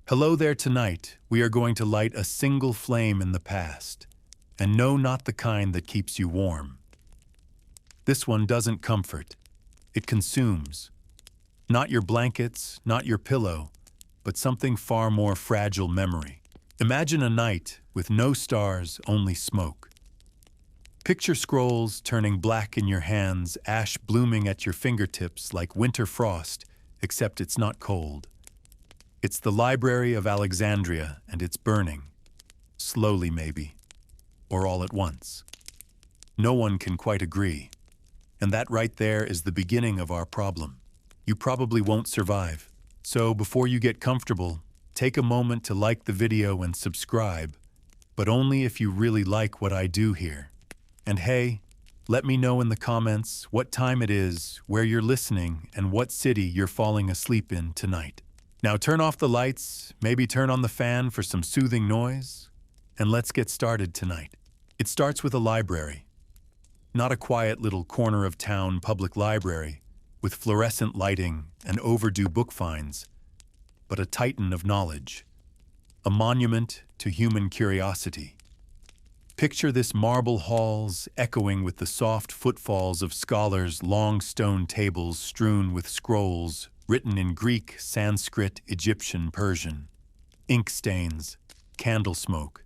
Hello there tonight. We are going to light a single flame in the past. And no, not the kind that keeps you warm. This one doesn't comfort. It consumes. Not your blankets, not your pillow, but something far more fragile memory. Imagine a night with no stars, only smoke. Picture scrolls turning black in your hands, ash blooming at your fingertips like winter frost, except it's not cold. It's the Library of Alexandria, and it's burning. Slowly, maybe. Or all at once. No one can quite agree. And that right there is the beginning of our problem. You probably won't survive. So before you get comfortable, take a moment to like the video and subscribe, but only if you really like what I do here. And hey, let me know in the comments what time it is, where you're listening, and what city you're falling asleep in tonight. Now turn off the lights, maybe turn on the fan for some soothing noise, and let's get started tonight. It starts with a library. Not a quiet little corner of town public library with fluorescent lighting and overdue book finds, but a titan of knowledge, a monument to human curiosity. Picture this marble halls echoing with the soft footfalls of scholars, long stone tables strewn with scrolls written in Greek, Sanskrit, Egyptian, Persian. Ink stains, candle smoke,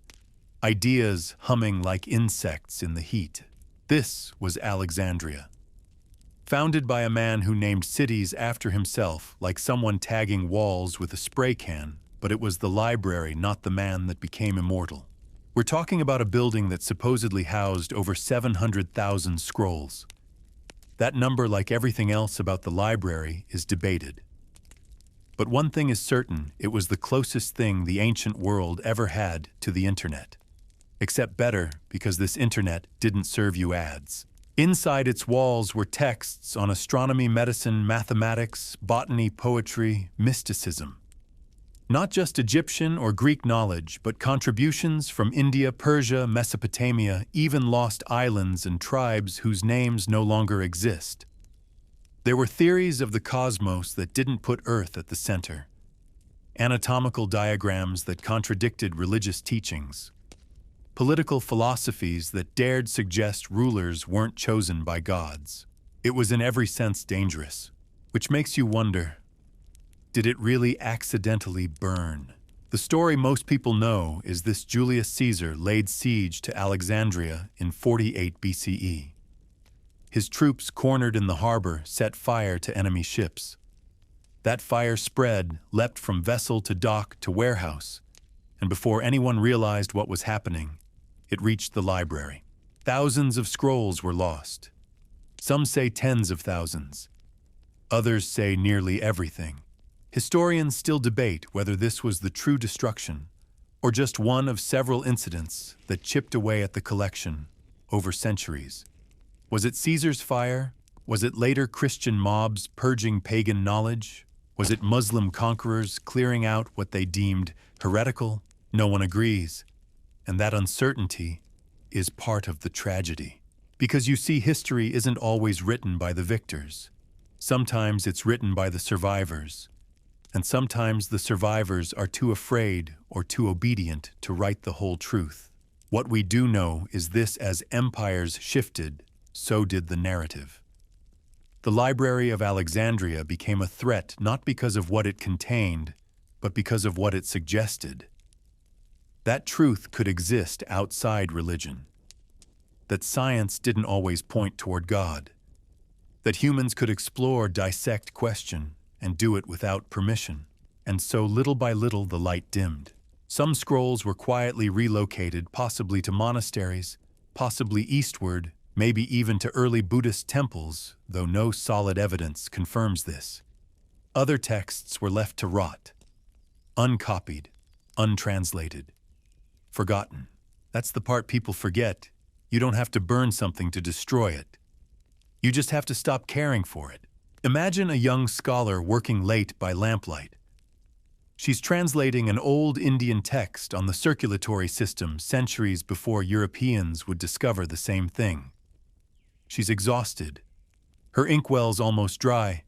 ideas humming like insects in the heat. This was Alexandria. Founded by a man who named cities after himself, like someone tagging walls with a spray can, but it was the library, not the man, that became immortal. We're talking about a building that supposedly housed over 700,000 scrolls. That number, like everything else about the library, is debated. But one thing is certain, it was the closest thing the ancient world ever had to the internet. Except better, because this internet didn't serve you ads. Inside its walls were texts on astronomy, medicine, mathematics, botany, poetry, mysticism. Not just Egyptian or Greek knowledge, but contributions from India, Persia, Mesopotamia, even lost islands and tribes whose names no longer exist. There were theories of the cosmos that didn't put Earth at the center, anatomical diagrams that contradicted religious teachings, political philosophies that dared suggest rulers weren't chosen by gods. It was in every sense dangerous, which makes you wonder, did it really accidentally burn? The story most people know is this: Julius Caesar laid siege to Alexandria in 48 BCE. His troops, cornered in the harbor, set fire to enemy ships. That fire spread, leapt from vessel to dock to warehouse, and before anyone realized what was happening, it reached the library. Thousands of scrolls were lost. Some say tens of thousands. Others say nearly everything. Historians still debate whether this was the true destruction or just one of several incidents that chipped away at the collection over centuries. Was it Caesar's fire? Was it later Christian mobs purging pagan knowledge? Was it Muslim conquerors clearing out what they deemed heretical? No one agrees. And that uncertainty is part of the tragedy. Because you see, history isn't always written by the victors. Sometimes it's written by the survivors. And sometimes the survivors are too afraid or too obedient to write the whole truth. What we do know is this: as empires shifted, so did the narrative. The Library of Alexandria became a threat not because of what it contained, but because of what it suggested. That truth could exist outside religion. That science didn't always point toward God. That humans could explore, dissect, question, and do it without permission. And so little by little the light dimmed. Some scrolls were quietly relocated, possibly to monasteries, possibly eastward, maybe even to early Buddhist temples, though no solid evidence confirms this. Other texts were left to rot, uncopied, untranslated, forgotten. That's the part people forget. You don't have to burn something to destroy it. You just have to stop caring for it. Imagine a young scholar working late by lamplight. She's translating an old Indian text on the circulatory system centuries before Europeans would discover the same thing. She's exhausted. Her inkwell's almost dry,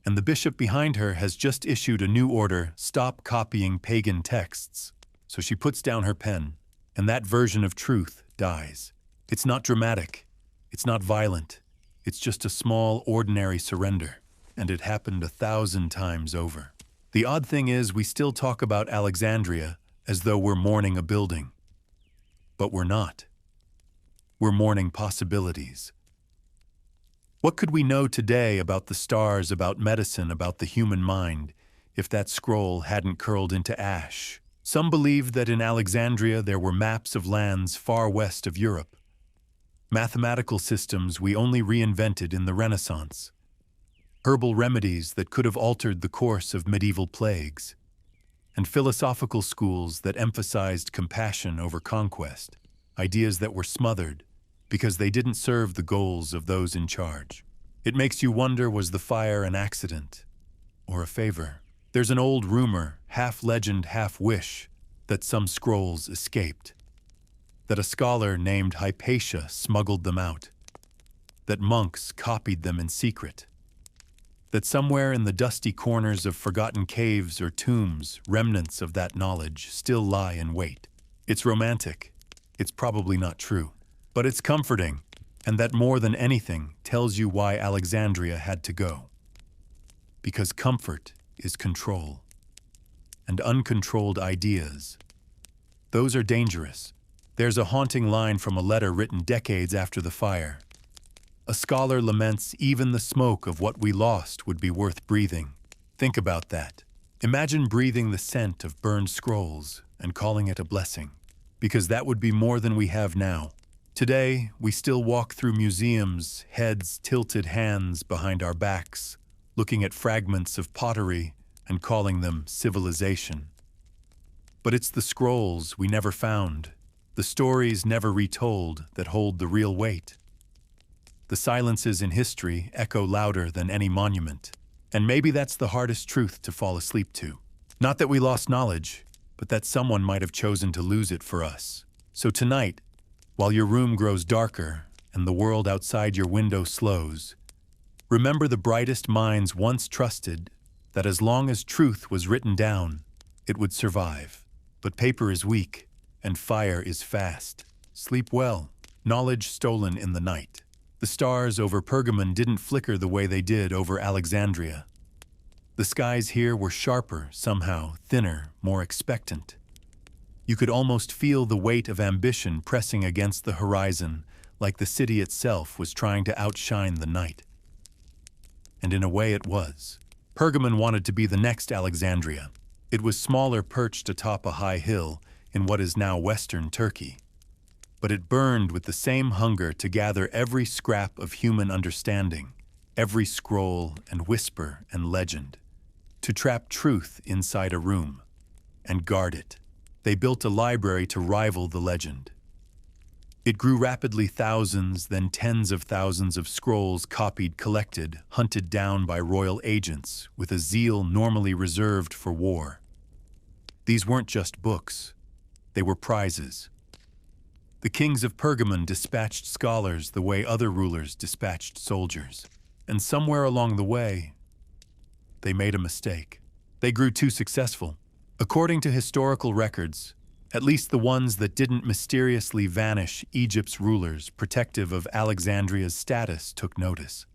And the bishop behind her has just issued a new order: stop copying pagan texts. So she puts down her pen, and that version of truth dies. It's not dramatic. It's not violent. It's just a small, ordinary surrender. And it happened 1,000 times over. The odd thing is, we still talk about Alexandria as though we're mourning a building. But we're not. We're mourning possibilities. What could we know today about the stars, about medicine, about the human mind, if that scroll hadn't curled into ash? Some believed that in Alexandria there were maps of lands far west of Europe. Mathematical systems we only reinvented in the Renaissance. Herbal remedies that could have altered the course of medieval plagues. And philosophical schools that emphasized compassion over conquest. Ideas that were smothered because they didn't serve the goals of those in charge. It makes you wonder, was the fire an accident or a favor? There's an old rumor, half legend, half wish, that some scrolls escaped. That a scholar named Hypatia smuggled them out. That monks copied them in secret. That somewhere in the dusty corners of forgotten caves or tombs, remnants of that knowledge still lie in wait. It's romantic. It's probably not true. But it's comforting, and that more than anything tells you why Alexandria had to go. Because comfort is control. And uncontrolled ideas, those are dangerous. There's a haunting line from a letter written decades after the fire. A scholar laments even the smoke of what we lost would be worth breathing. Think about that. Imagine breathing the scent of burned scrolls and calling it a blessing, because that would be more than we have now. Today, we still walk through museums, heads tilted, hands behind our backs, looking at fragments of pottery and calling them civilization. But it's the scrolls we never found, the stories never retold, that hold the real weight. The silences in history echo louder than any monument. And maybe that's the hardest truth to fall asleep to. Not that we lost knowledge, but that someone might have chosen to lose it for us. So tonight, while your room grows darker and the world outside your window slows, remember the brightest minds once trusted that as long as truth was written down, it would survive. But paper is weak, and fire is fast. Sleep well, knowledge stolen in the night. The stars over Pergamon didn't flicker the way they did over Alexandria. The skies here were sharper, somehow, thinner, more expectant. You could almost feel the weight of ambition pressing against the horizon, like the city itself was trying to outshine the night. And in a way it was. Pergamon wanted to be the next Alexandria. It was smaller, perched atop a high hill in what is now western Turkey. But it burned with the same hunger to gather every scrap of human understanding, every scroll and whisper and legend, to trap truth inside a room and guard it. They built a library to rival the legend. It grew rapidly, thousands, then tens of thousands of scrolls copied, collected, hunted down by royal agents with a zeal normally reserved for war. These weren't just books. They were prizes. The kings of Pergamon dispatched scholars the way other rulers dispatched soldiers. And somewhere along the way, they made a mistake. They grew too successful. According to historical records, at least the ones that didn't mysteriously vanish, Egypt's rulers, protective of Alexandria's status, took notice.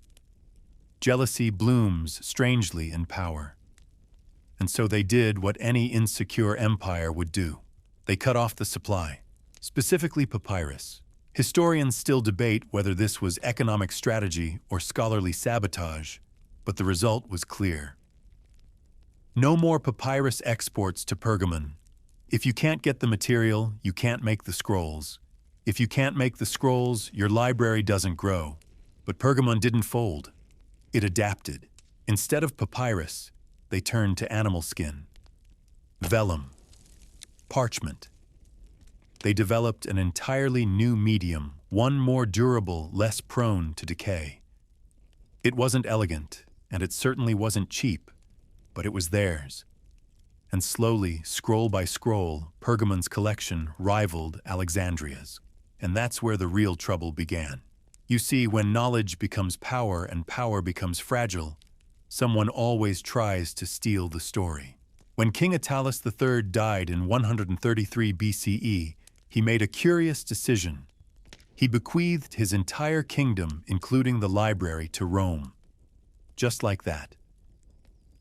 Jealousy blooms strangely in power. And so they did what any insecure empire would do. They cut off the supply, specifically papyrus. Historians still debate whether this was economic strategy or scholarly sabotage, but the result was clear. No more papyrus exports to Pergamon. If you can't get the material, you can't make the scrolls. If you can't make the scrolls, your library doesn't grow. But Pergamon didn't fold. It adapted. Instead of papyrus, they turned to animal skin, vellum, parchment. They developed an entirely new medium, one more durable, less prone to decay. It wasn't elegant, and it certainly wasn't cheap, but it was theirs. And slowly, scroll by scroll, Pergamon's collection rivaled Alexandria's. And that's where the real trouble began. You see, when knowledge becomes power and power becomes fragile, someone always tries to steal the story. When King Attalus III died in 133 BCE, he made a curious decision. He bequeathed his entire kingdom, including the library, to Rome. Just like that.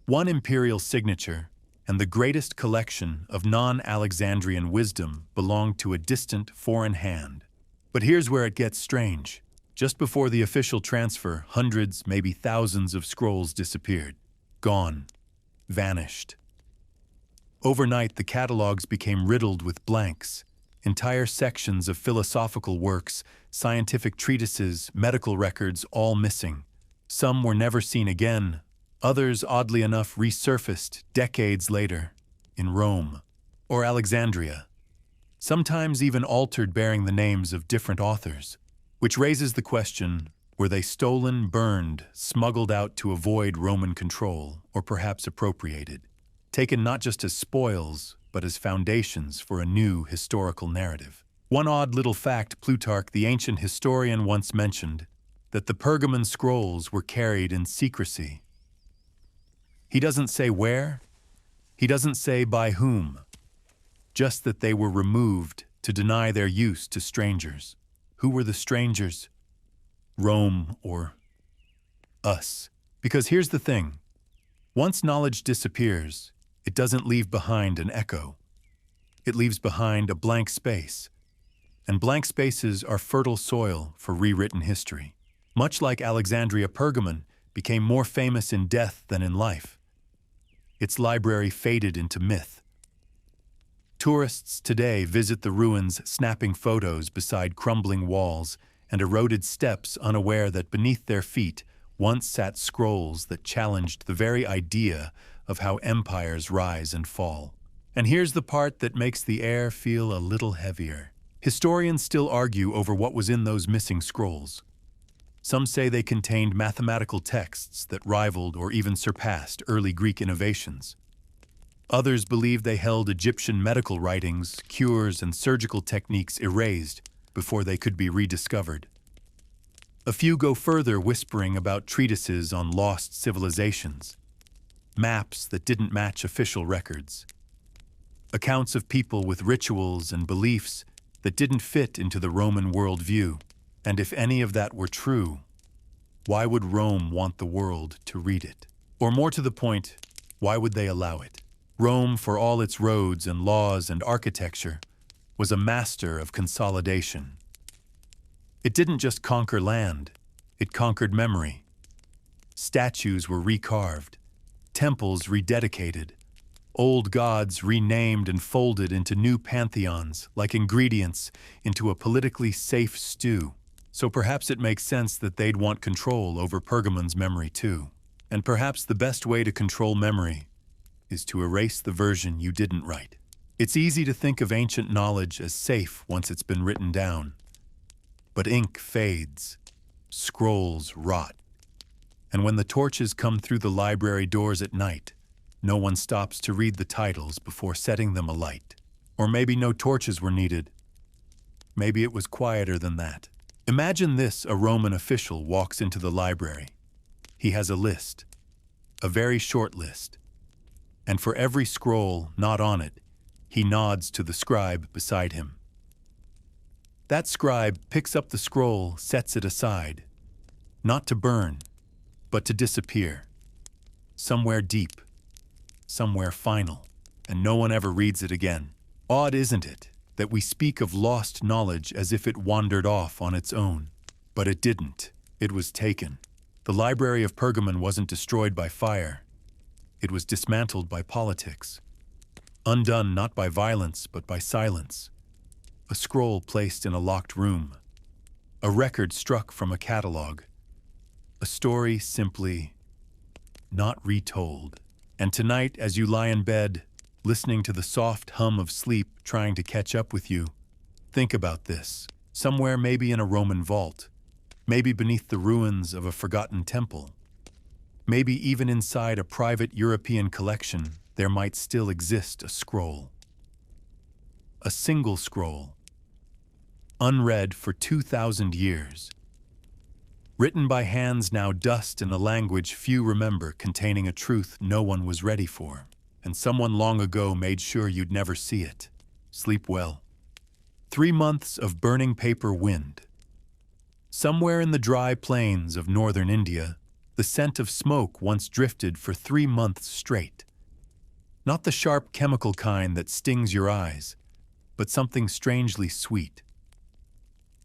One imperial signature, and the greatest collection of non-Alexandrian wisdom belonged to a distant foreign hand. But here's where it gets strange. Just before the official transfer, hundreds, maybe thousands of scrolls disappeared. Gone. Vanished. Overnight, the catalogs became riddled with blanks. Entire sections of philosophical works, scientific treatises, medical records, all missing. Some were never seen again. Others, oddly enough, resurfaced decades later in Rome or Alexandria, sometimes even altered bearing the names of different authors, which raises the question, were they stolen, burned, smuggled out to avoid Roman control, or perhaps appropriated, taken not just as spoils, but as foundations for a new historical narrative? One odd little fact Plutarch, the ancient historian, once mentioned, that the Pergamon scrolls were carried in secrecy. He doesn't say where, he doesn't say by whom, just that they were removed to deny their use to strangers. Who were the strangers? Rome or us. Because here's the thing, once knowledge disappears, it doesn't leave behind an echo. It leaves behind a blank space. And blank spaces are fertile soil for rewritten history. Much like Alexandria, Pergamon became more famous in death than in life. Its library faded into myth. Tourists today visit the ruins, snapping photos beside crumbling walls and eroded steps, unaware that beneath their feet once sat scrolls that challenged the very idea of how empires rise and fall. And here's the part that makes the air feel a little heavier. Historians still argue over what was in those missing scrolls. Some say they contained mathematical texts that rivaled or even surpassed early Greek innovations. Others believe they held Egyptian medical writings, cures, and surgical techniques erased before they could be rediscovered. A few go further, whispering about treatises on lost civilizations, maps that didn't match official records, accounts of people with rituals and beliefs that didn't fit into the Roman worldview. And if any of that were true, why would Rome want the world to read it? Or more to the point, why would they allow it? Rome, for all its roads and laws and architecture, was a master of consolidation. It didn't just conquer land, it conquered memory. Statues were recarved, temples rededicated, old gods renamed and folded into new pantheons like ingredients into a politically safe stew. So perhaps it makes sense that they'd want control over Pergamon's memory too. And perhaps the best way to control memory is to erase the version you didn't write. It's easy to think of ancient knowledge as safe once it's been written down. But ink fades, scrolls rot. And when the torches come through the library doors at night, no one stops to read the titles before setting them alight. Or maybe no torches were needed. Maybe it was quieter than that. Imagine this: a Roman official walks into the library. He has a list, a very short list. And for every scroll not on it, he nods to the scribe beside him. That scribe picks up the scroll, sets it aside, not to burn, but to disappear. Somewhere deep, somewhere final, and no one ever reads it again. Odd, isn't it, that we speak of lost knowledge as if it wandered off on its own? But it didn't. It was taken. The Library of Pergamon wasn't destroyed by fire. It was dismantled by politics. Undone not by violence, but by silence. A scroll placed in a locked room. A record struck from a catalog. A story simply not retold. And tonight, as you lie in bed, listening to the soft hum of sleep trying to catch up with you, think about this. Somewhere, maybe in a Roman vault, maybe beneath the ruins of a forgotten temple, maybe even inside a private European collection, there might still exist a scroll. A single scroll, unread for 2,000 years, written by hands now dust in a language few remember, containing a truth no one was ready for, and someone long ago made sure you'd never see it. Sleep well. 3 months of burning paper wind. Somewhere in the dry plains of northern India, the scent of smoke once drifted for 3 months straight. Not the sharp chemical kind that stings your eyes, but something strangely sweet.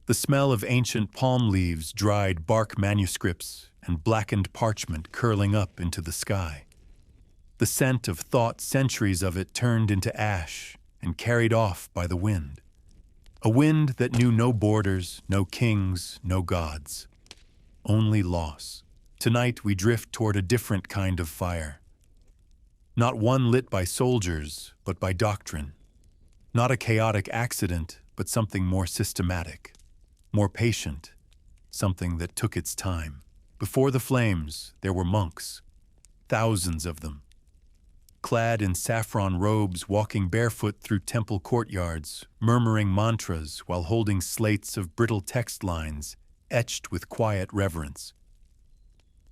The smell of ancient palm leaves, dried bark manuscripts, and blackened parchment curling up into the sky. The scent of thought centuries of it turned into ash and carried off by the wind. A wind that knew no borders, no kings, no gods. Only loss. Tonight we drift toward a different kind of fire. Not one lit by soldiers, but by doctrine. Not a chaotic accident, but something more systematic, more patient, something that took its time. Before the flames, there were monks, thousands of them, clad in saffron robes, walking barefoot through temple courtyards, murmuring mantras while holding slates of brittle text lines etched with quiet reverence.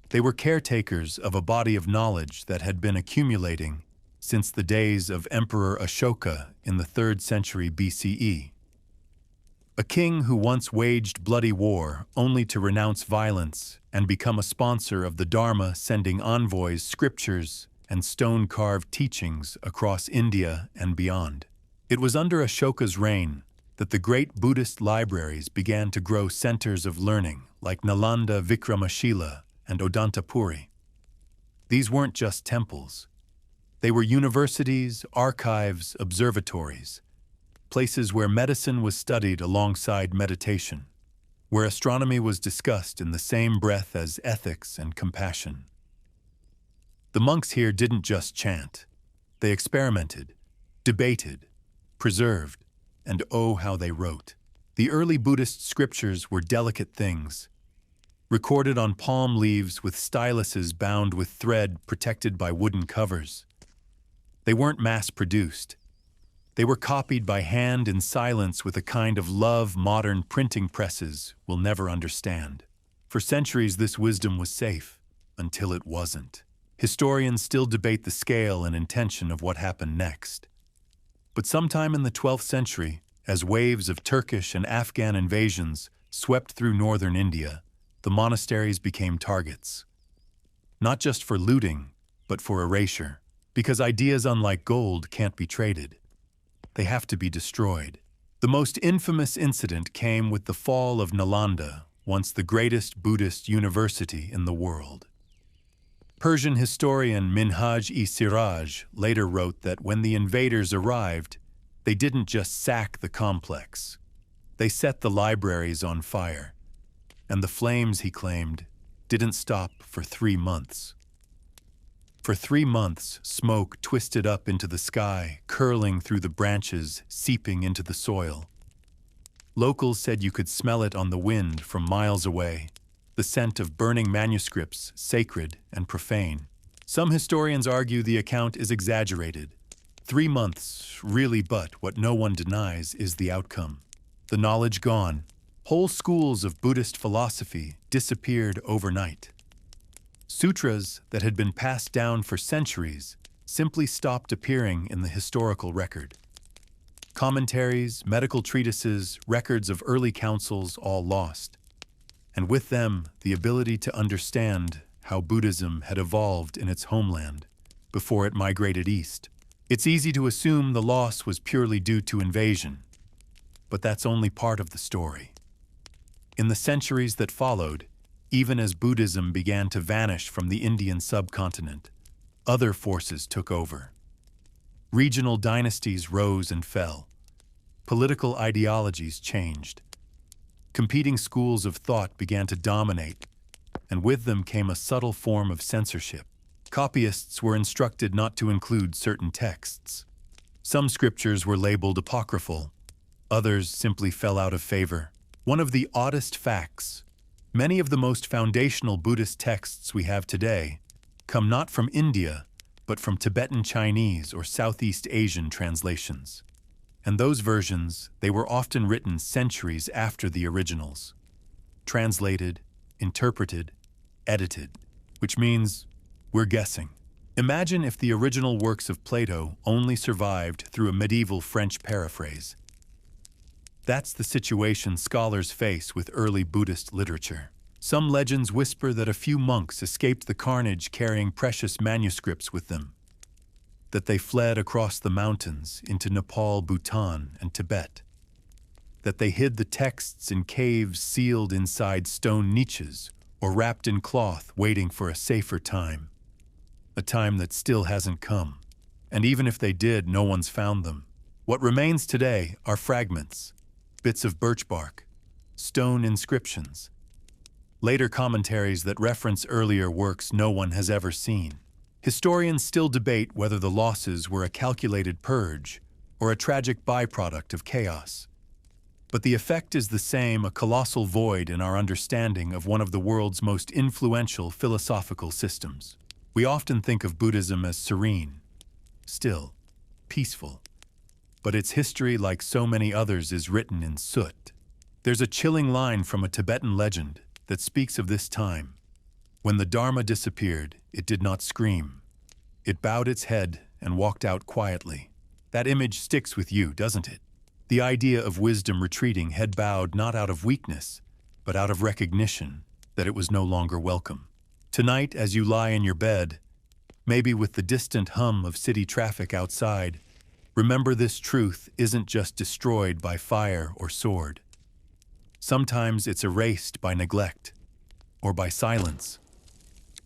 They were caretakers of a body of knowledge that had been accumulating since the days of Emperor Ashoka in the 3rd century BCE. A king who once waged bloody war only to renounce violence and become a sponsor of the Dharma, sending envoys, scriptures, and stone-carved teachings across India and beyond. It was under Ashoka's reign that the great Buddhist libraries began to grow centers of learning like Nalanda, Vikramashila, and Odantapuri. These weren't just temples. They were universities, archives, observatories, places where medicine was studied alongside meditation, where astronomy was discussed in the same breath as ethics and compassion. The monks here didn't just chant. They experimented, debated, preserved, and oh, how they wrote. The early Buddhist scriptures were delicate things, recorded on palm leaves with styluses bound with thread protected by wooden covers. They weren't mass-produced. They were copied by hand in silence with a kind of love modern printing presses will never understand. For centuries, this wisdom was safe, until it wasn't. Historians still debate the scale and intention of what happened next. But sometime in the 12th century, as waves of Turkish and Afghan invasions swept through northern India, the monasteries became targets. Not just for looting, but for erasure. Because ideas, unlike gold, can't be traded. They have to be destroyed. The most infamous incident came with the fall of Nalanda, once the greatest Buddhist university in the world. Persian historian Minhaj-e-Siraj later wrote that when the invaders arrived, they didn't just sack the complex. They set the libraries on fire. And the flames, he claimed, didn't stop for 3 months. For 3 months, smoke twisted up into the sky, curling through the branches, seeping into the soil. Locals said you could smell it on the wind from miles away, the scent of burning manuscripts, sacred and profane. Some historians argue the account is exaggerated. 3 months, really, but what no one denies is the outcome. The knowledge gone. Whole schools of Buddhist philosophy disappeared overnight. Sutras that had been passed down for centuries simply stopped appearing in the historical record. Commentaries, medical treatises, records of early councils all lost. And with them, the ability to understand how Buddhism had evolved in its homeland before it migrated east. It's easy to assume the loss was purely due to invasion, but that's only part of the story. In the centuries that followed, even as Buddhism began to vanish from the Indian subcontinent, other forces took over. Regional dynasties rose and fell. Political ideologies changed. Competing schools of thought began to dominate, and with them came a subtle form of censorship. Copyists were instructed not to include certain texts. Some scriptures were labeled apocryphal, others simply fell out of favor. One of the oddest facts: many of the most foundational Buddhist texts we have today come not from India, but from Tibetan Chinese or Southeast Asian translations. And those versions, they were often written centuries after the originals. Translated, interpreted, edited, which means we're guessing. Imagine if the original works of Plato only survived through a medieval French paraphrase. That's the situation scholars face with early Buddhist literature. Some legends whisper that a few monks escaped the carnage carrying precious manuscripts with them, that they fled across the mountains into Nepal, Bhutan, and Tibet, that they hid the texts in caves sealed inside stone niches or wrapped in cloth waiting for a safer time, a time that still hasn't come. And even if they did, no one's found them. What remains today are fragments, bits of birch bark, stone inscriptions, later commentaries that reference earlier works no one has ever seen. Historians still debate whether the losses were a calculated purge or a tragic byproduct of chaos. But the effect is the same, a colossal void in our understanding of one of the world's most influential philosophical systems. We often think of Buddhism as serene, still, peaceful. But its history, like so many others, is written in soot. There's a chilling line from a Tibetan legend that speaks of this time. When the Dharma disappeared, it did not scream. It bowed its head and walked out quietly. That image sticks with you, doesn't it? The idea of wisdom retreating head bowed not out of weakness, but out of recognition that it was no longer welcome. Tonight, as you lie in your bed, maybe with the distant hum of city traffic outside, remember this truth isn't just destroyed by fire or sword. Sometimes it's erased by neglect, or by silence,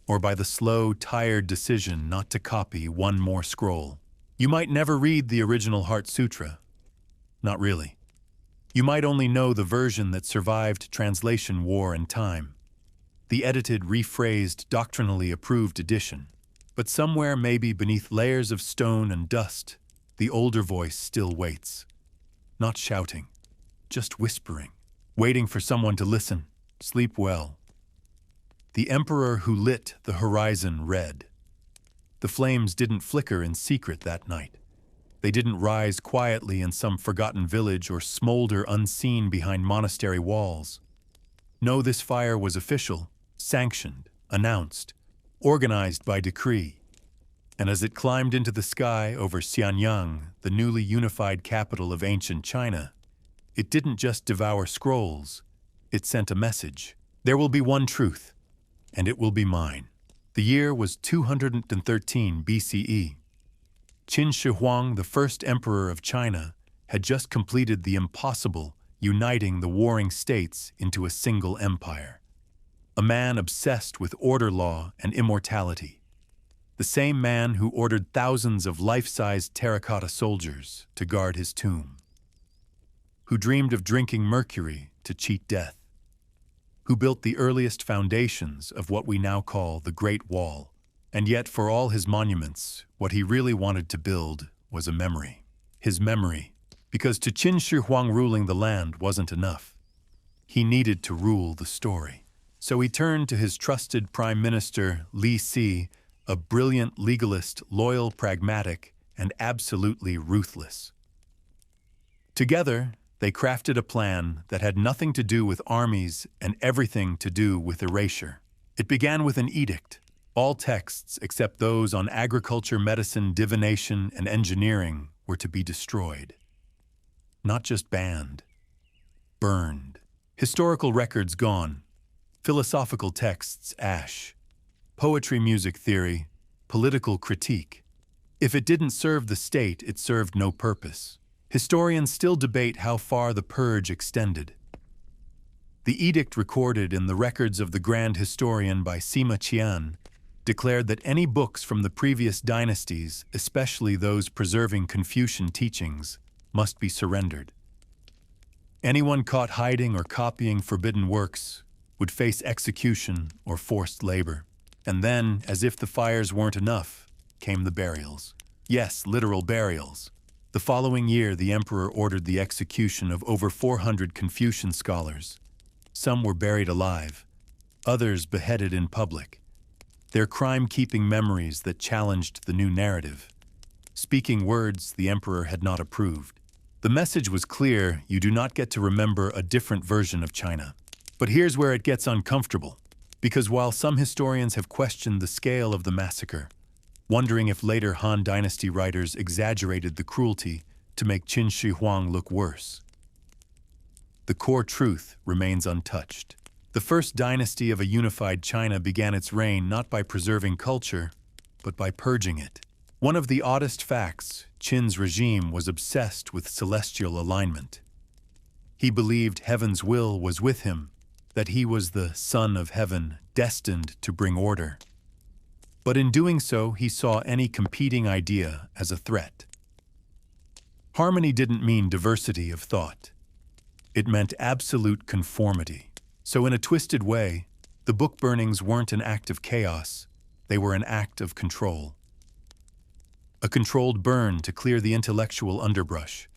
or by the slow, tired decision not to copy one more scroll. You might never read the original Heart Sutra. Not really. You might only know the version that survived translation war and time, the edited, rephrased, doctrinally approved edition. But somewhere, maybe beneath layers of stone and dust, the older voice still waits. Not shouting, just whispering, waiting for someone to listen. Sleep well. The emperor who lit the horizon red. The flames didn't flicker in secret that night. They didn't rise quietly in some forgotten village or smolder unseen behind monastery walls. No, this fire was official, sanctioned, announced, organized by decree. And as it climbed into the sky over Xianyang, the newly unified capital of ancient China, it didn't just devour scrolls, it sent a message. There will be one truth, and it will be mine. The year was 213 BCE. Qin Shi Huang, the first emperor of China, had just completed the impossible, uniting the warring states into a single empire. A man obsessed with order, law, and immortality. The same man who ordered thousands of life-sized terracotta soldiers to guard his tomb. Who dreamed of drinking mercury to cheat death. Who built the earliest foundations of what we now call the Great Wall. And yet, for all his monuments, what he really wanted to build was a memory. His memory, because to Qin Shi Huang ruling the land wasn't enough. He needed to rule the story. So he turned to his trusted Prime Minister, Li Si, a brilliant legalist, loyal, pragmatic, and absolutely ruthless. Together, they crafted a plan that had nothing to do with armies and everything to do with erasure. It began with an edict. All texts except those on agriculture, medicine, divination, and engineering were to be destroyed. Not just banned, burned. Historical records gone, philosophical texts ash, poetry, music theory, political critique. If it didn't serve the state, it served no purpose. Historians still debate how far the purge extended. The edict recorded in the records of the Grand Historian by Sima Qian declared that any books from the previous dynasties, especially those preserving Confucian teachings, must be surrendered. Anyone caught hiding or copying forbidden works would face execution or forced labor. And then, as if the fires weren't enough, came the burials. Yes, literal burials. The following year, the emperor ordered the execution of over 400 Confucian scholars. Some were buried alive, others beheaded in public. Their crime-keeping memories that challenged the new narrative. Speaking words the emperor had not approved. The message was clear: you do not get to remember a different version of China. But here's where it gets uncomfortable. Because while some historians have questioned the scale of the massacre, wondering if later Han Dynasty writers exaggerated the cruelty to make Qin Shi Huang look worse, the core truth remains untouched. The first dynasty of a unified China began its reign not by preserving culture, but by purging it. One of the oddest facts, Qin's regime was obsessed with celestial alignment. He believed heaven's will was with him, that he was the son of heaven, destined to bring order. But in doing so, he saw any competing idea as a threat. Harmony didn't mean diversity of thought. It meant absolute conformity. So in a twisted way, the book burnings weren't an act of chaos, they were an act of control. A controlled burn to clear the intellectual underbrush.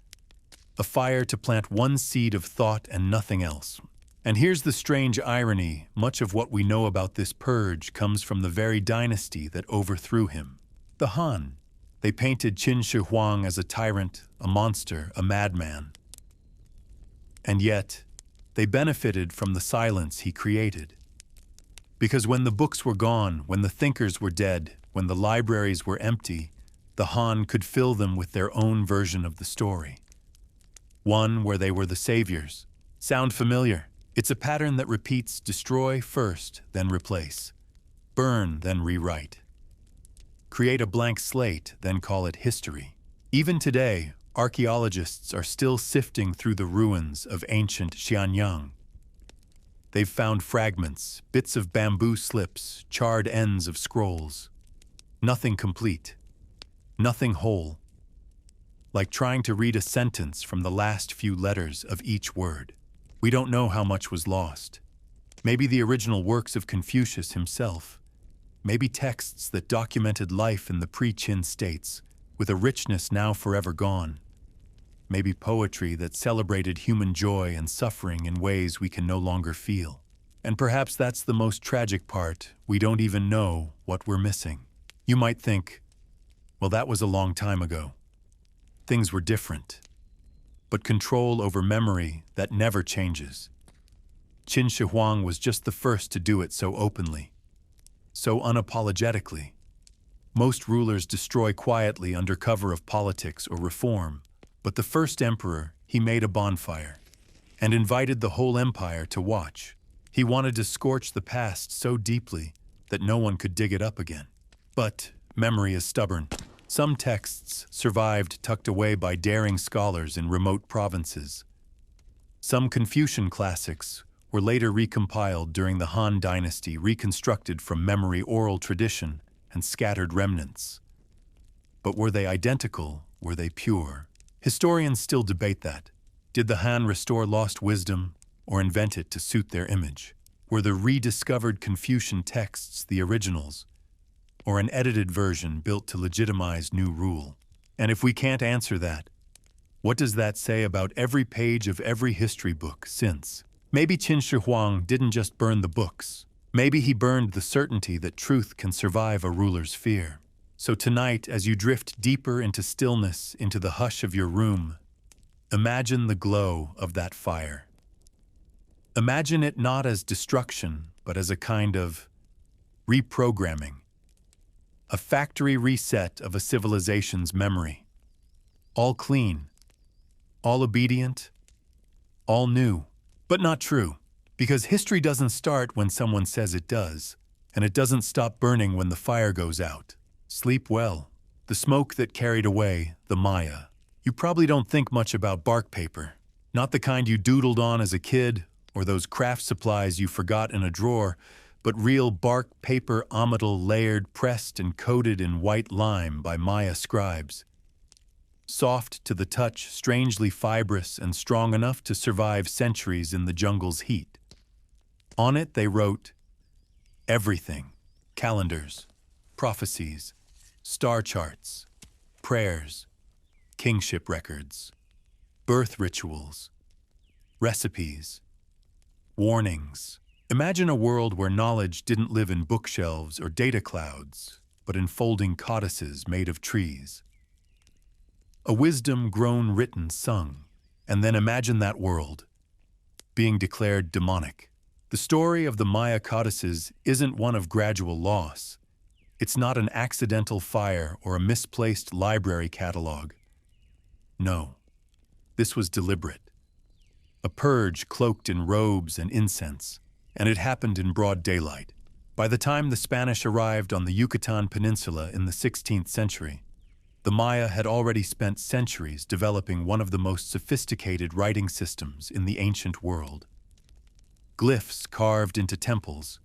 A fire to plant one seed of thought and nothing else. And here's the strange irony, much of what we know about this purge comes from the very dynasty that overthrew him. The Han. They painted Qin Shi Huang as a tyrant, a monster, a madman. And yet, they benefited from the silence he created. Because when the books were gone, when the thinkers were dead, when the libraries were empty, the Han could fill them with their own version of the story. One where they were the saviors. Sound familiar? It's a pattern that repeats: destroy first, then replace. Burn, then rewrite. Create a blank slate, then call it history. Even today, archaeologists are still sifting through the ruins of ancient Xianyang. They've found fragments, bits of bamboo slips, charred ends of scrolls. Nothing complete. Nothing whole. Like trying to read a sentence from the last few letters of each word. We don't know how much was lost. Maybe the original works of Confucius himself. Maybe texts that documented life in the pre-Qin states, with a richness now forever gone. Maybe poetry that celebrated human joy and suffering in ways we can no longer feel. And perhaps that's the most tragic part, we don't even know what we're missing. You might think, well, that was a long time ago. Things were different. But control over memory, that never changes. Qin Shi Huang was just the first to do it so openly, so unapologetically. Most rulers destroy quietly under cover of politics or reform, but the first emperor, he made a bonfire and invited the whole empire to watch. He wanted to scorch the past so deeply that no one could dig it up again. But memory is stubborn. Some texts survived tucked away by daring scholars in remote provinces. Some Confucian classics were later recompiled during the Han Dynasty, reconstructed from memory oral tradition and scattered remnants. But were they identical? Were they pure? Historians still debate that. Did the Han restore lost wisdom or invent it to suit their image? Were the rediscovered Confucian texts the originals, or an edited version built to legitimize new rule? And if we can't answer that, what does that say about every page of every history book since? Maybe Qin Shi Huang didn't just burn the books. Maybe he burned the certainty that truth can survive a ruler's fear. So tonight, as you drift deeper into stillness, into the hush of your room, imagine the glow of that fire. Imagine it not as destruction, but as a kind of reprogramming. A factory reset of a civilization's memory. All clean, all obedient, all new. But not true, because history doesn't start when someone says it does, and it doesn't stop burning when the fire goes out. Sleep well. The smoke that carried away, the Maya. You probably don't think much about bark paper. Not the kind you doodled on as a kid, or those craft supplies you forgot in a drawer, but real bark paper amidal layered, pressed, and coated in white lime by Maya scribes. Soft to the touch, strangely fibrous, and strong enough to survive centuries in the jungle's heat. On it they wrote everything: calendars, prophecies, star charts, prayers, kingship records, birth rituals, recipes, warnings. Imagine a world where knowledge didn't live in bookshelves or data clouds, but in folding codices made of trees. A wisdom grown, written, sung, and then imagine that world being declared demonic. The story of the Maya codices isn't one of gradual loss. It's not an accidental fire or a misplaced library catalog. No, this was deliberate. A purge cloaked in robes and incense, and it happened in broad daylight. By the time the Spanish arrived on the Yucatan Peninsula in the 16th century, the Maya had already spent centuries developing one of the most sophisticated writing systems in the ancient world. Glyphs carved into temples,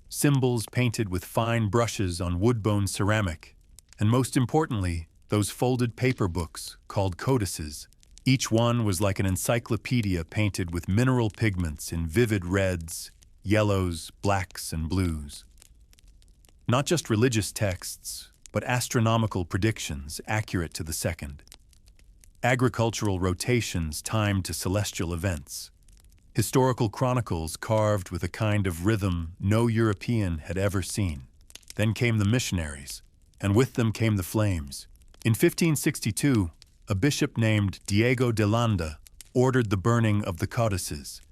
symbols painted with fine brushes on wood-bone ceramic, and most importantly, those folded paper books called codices. Each one was like an encyclopedia painted with mineral pigments in vivid reds, yellows, blacks, and blues. Not just religious texts, but astronomical predictions accurate to the second. Agricultural rotations timed to celestial events. Historical chronicles carved with a kind of rhythm no European had ever seen. Then came the missionaries, and with them came the flames. In 1562, a bishop named Diego de Landa ordered the burning of the codices.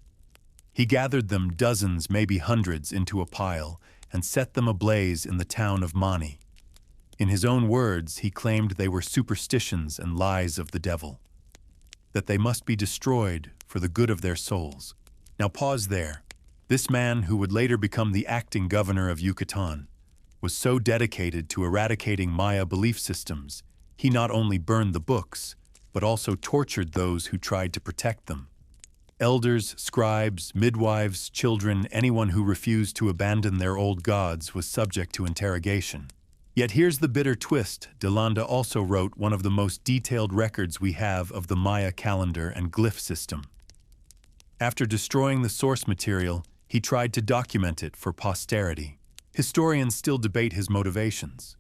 He gathered them dozens, maybe hundreds, into a pile and set them ablaze in the town of Mani. In his own words, he claimed they were superstitions and lies of the devil, that they must be destroyed for the good of their souls. Now pause there. This man, who would later become the acting governor of Yucatan, was so dedicated to eradicating Maya belief systems, he not only burned the books, but also tortured those who tried to protect them. Elders, scribes, midwives, children, anyone who refused to abandon their old gods was subject to interrogation. Yet here's the bitter twist. De Landa also wrote one of the most detailed records we have of the Maya calendar and glyph system. After destroying the source material, he tried to document it for posterity. Historians still debate his motivations.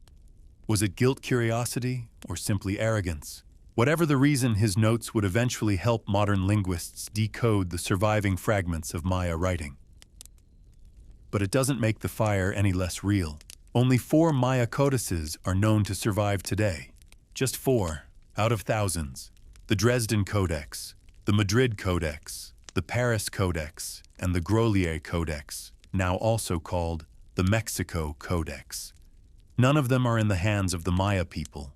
Was it guilt, curiosity, or simply arrogance? Whatever the reason, his notes would eventually help modern linguists decode the surviving fragments of Maya writing. But it doesn't make the fire any less real. Only 4 Maya codices are known to survive today. Just 4 out of thousands. The Dresden Codex, the Madrid Codex, the Paris Codex, and the Grolier Codex, now also called the Mexico Codex. None of them are in the hands of the Maya people.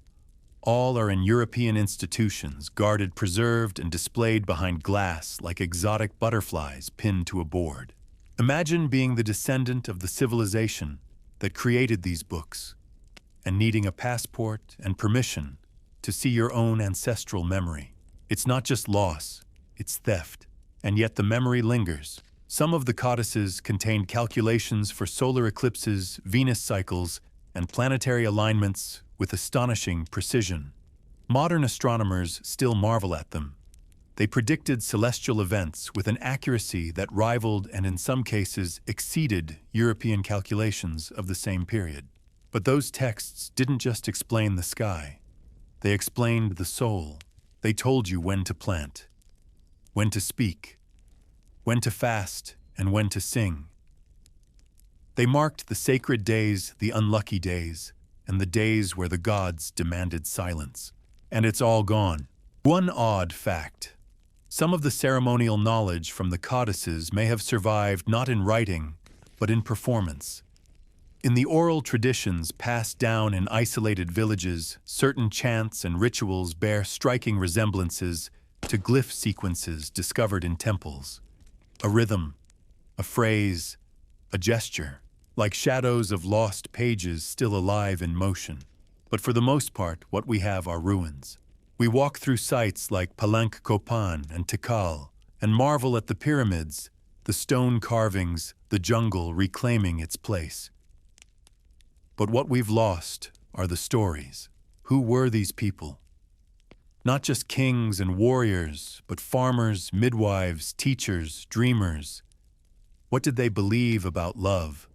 All are in European institutions, guarded, preserved, and displayed behind glass like exotic butterflies pinned to a board. Imagine being the descendant of the civilization that created these books, and needing a passport and permission to see your own ancestral memory. It's not just loss, it's theft, and yet the memory lingers. Some of the codices contained calculations for solar eclipses, Venus cycles, and planetary alignments with astonishing precision. Modern astronomers still marvel at them. They predicted celestial events with an accuracy that rivaled and in some cases exceeded European calculations of the same period. But those texts didn't just explain the sky. They explained the soul. They told you when to plant, when to speak, when to fast, and when to sing. They marked the sacred days, the unlucky days, and the days where the gods demanded silence. And it's all gone. One odd fact. Some of the ceremonial knowledge from the codices may have survived not in writing, but in performance. In the oral traditions passed down in isolated villages, certain chants and rituals bear striking resemblances to glyph sequences discovered in temples. A rhythm, a phrase, a gesture, like shadows of lost pages still alive in motion. But for the most part, what we have are ruins. We walk through sites like Palenque Copan and Tikal and marvel at the pyramids, the stone carvings, the jungle reclaiming its place. But what we've lost are the stories. Who were these people? Not just kings and warriors, but farmers, midwives, teachers, dreamers. What did they believe about love,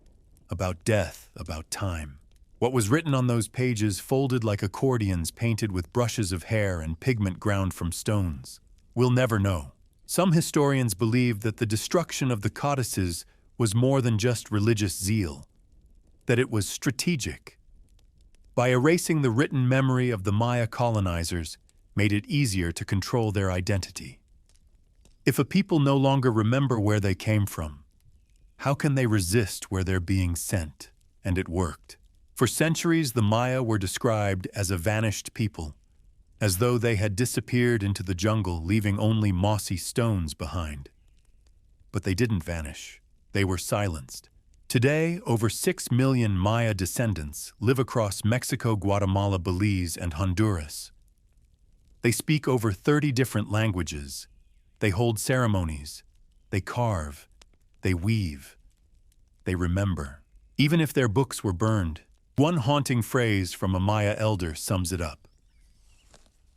about death, about time? What was written on those pages folded like accordions painted with brushes of hair and pigment ground from stones? We'll never know. Some historians believe that the destruction of the codices was more than just religious zeal, that it was strategic. By erasing the written memory of the Maya colonizers, made it easier to control their identity. If a people no longer remember where they came from, How can they resist where they're being sent? And it worked. For centuries, the Maya were described as a vanished people, as though they had disappeared into the jungle, leaving only mossy stones behind. But they didn't vanish. They were silenced. Today, over 6 million Maya descendants live across Mexico, Guatemala, Belize, and Honduras. They speak over 30 different languages. They hold ceremonies. They carve. They weave. They remember. Even if their books were burned, one haunting phrase from a Maya elder sums it up.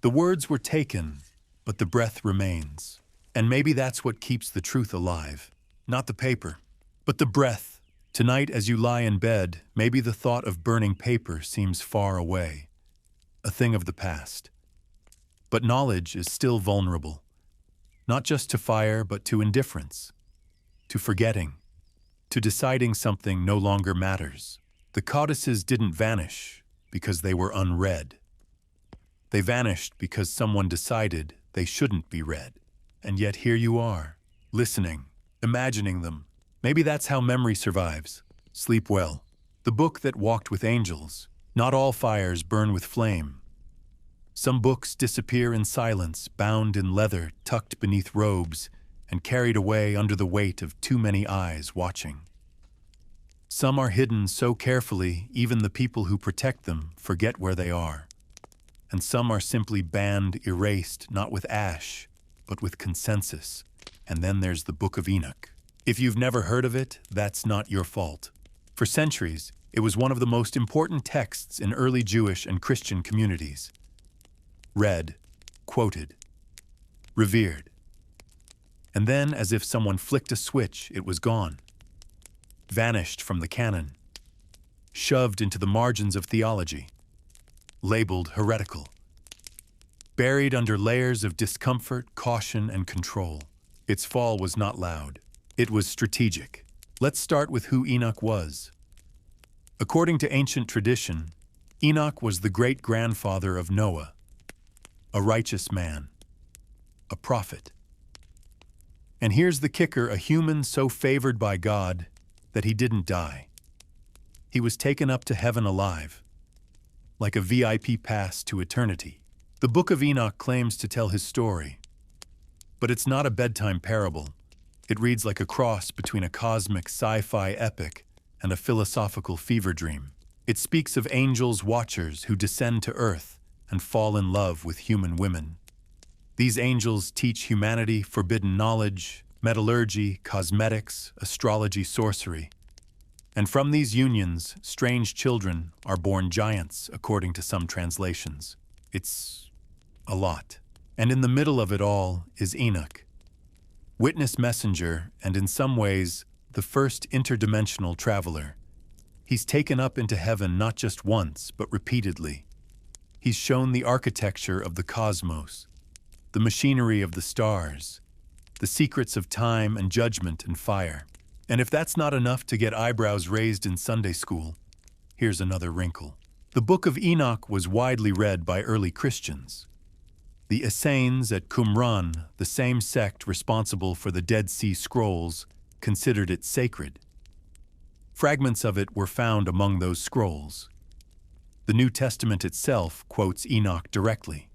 The words were taken, but the breath remains. And maybe that's what keeps the truth alive. Not the paper, but the breath. Tonight, as you lie in bed, maybe the thought of burning paper seems far away, a thing of the past. But knowledge is still vulnerable, not just to fire, but to indifference, to forgetting, to deciding something no longer matters. The codices didn't vanish because they were unread. They vanished because someone decided they shouldn't be read. And yet here you are, listening, imagining them. Maybe that's how memory survives. Sleep well. The book that walked with angels. Not all fires burn with flame. Some books disappear in silence, bound in leather, tucked beneath robes, and carried away under the weight of too many eyes watching. Some are hidden so carefully, even the people who protect them forget where they are. And some are simply banned, erased, not with ash, but with consensus. And then there's the Book of Enoch. If you've never heard of it, that's not your fault. For centuries, it was one of the most important texts in early Jewish and Christian communities. Read, quoted, revered. And then, as if someone flicked a switch, it was gone. Vanished from the canon. Shoved into the margins of theology. Labeled heretical. Buried under layers of discomfort, caution, and control. Its fall was not loud. It was strategic. Let's start with who Enoch was. According to ancient tradition, Enoch was the great-grandfather of Noah, a righteous man, a prophet. And here's the kicker, a human so favored by God that he didn't die. He was taken up to heaven alive, like a VIP pass to eternity. The Book of Enoch claims to tell his story, but it's not a bedtime parable. It reads like a cross between a cosmic sci-fi epic and a philosophical fever dream. It speaks of angels watchers who descend to earth and fall in love with human women. These angels teach humanity forbidden knowledge, metallurgy, cosmetics, astrology, sorcery. And from these unions, strange children are born giants, according to some translations. It's a lot. And in the middle of it all is Enoch, witness messenger, and in some ways, the first interdimensional traveler. He's taken up into heaven not just once, but repeatedly. He's shown the architecture of the cosmos, the machinery of the stars, the secrets of time and judgment and fire. And if that's not enough to get eyebrows raised in Sunday school, here's another wrinkle. The Book of Enoch was widely read by early Christians. The Essenes at Qumran, the same sect responsible for the Dead Sea Scrolls, considered it sacred. Fragments of it were found among those scrolls. The New Testament itself quotes Enoch directly.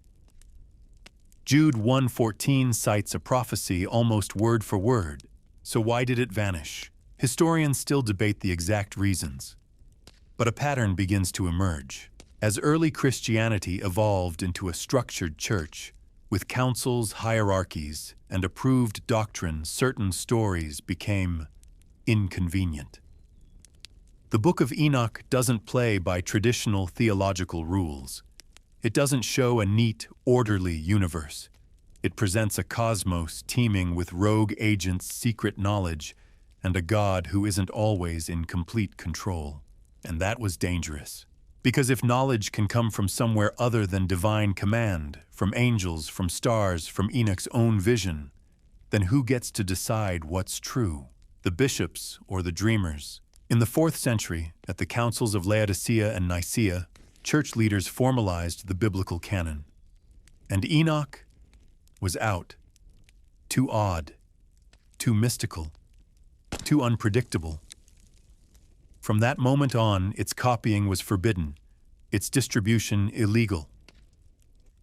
Jude 1:14 cites a prophecy almost word for word. So why did it vanish? Historians still debate the exact reasons. But a pattern begins to emerge. As early Christianity evolved into a structured church, with councils, hierarchies, and approved doctrine, certain stories became inconvenient. The Book of Enoch doesn't play by traditional theological rules. It doesn't show a neat, orderly universe. It presents a cosmos teeming with rogue agents' secret knowledge and a God who isn't always in complete control. And that was dangerous. Because if knowledge can come from somewhere other than divine command, from angels, from stars, from Enoch's own vision, then who gets to decide what's true? The bishops or the dreamers? In the 4th century, at the councils of Laodicea and Nicaea, church leaders formalized the biblical canon. And Enoch was out. Too odd, too mystical, too unpredictable. From that moment on, its copying was forbidden, its distribution illegal.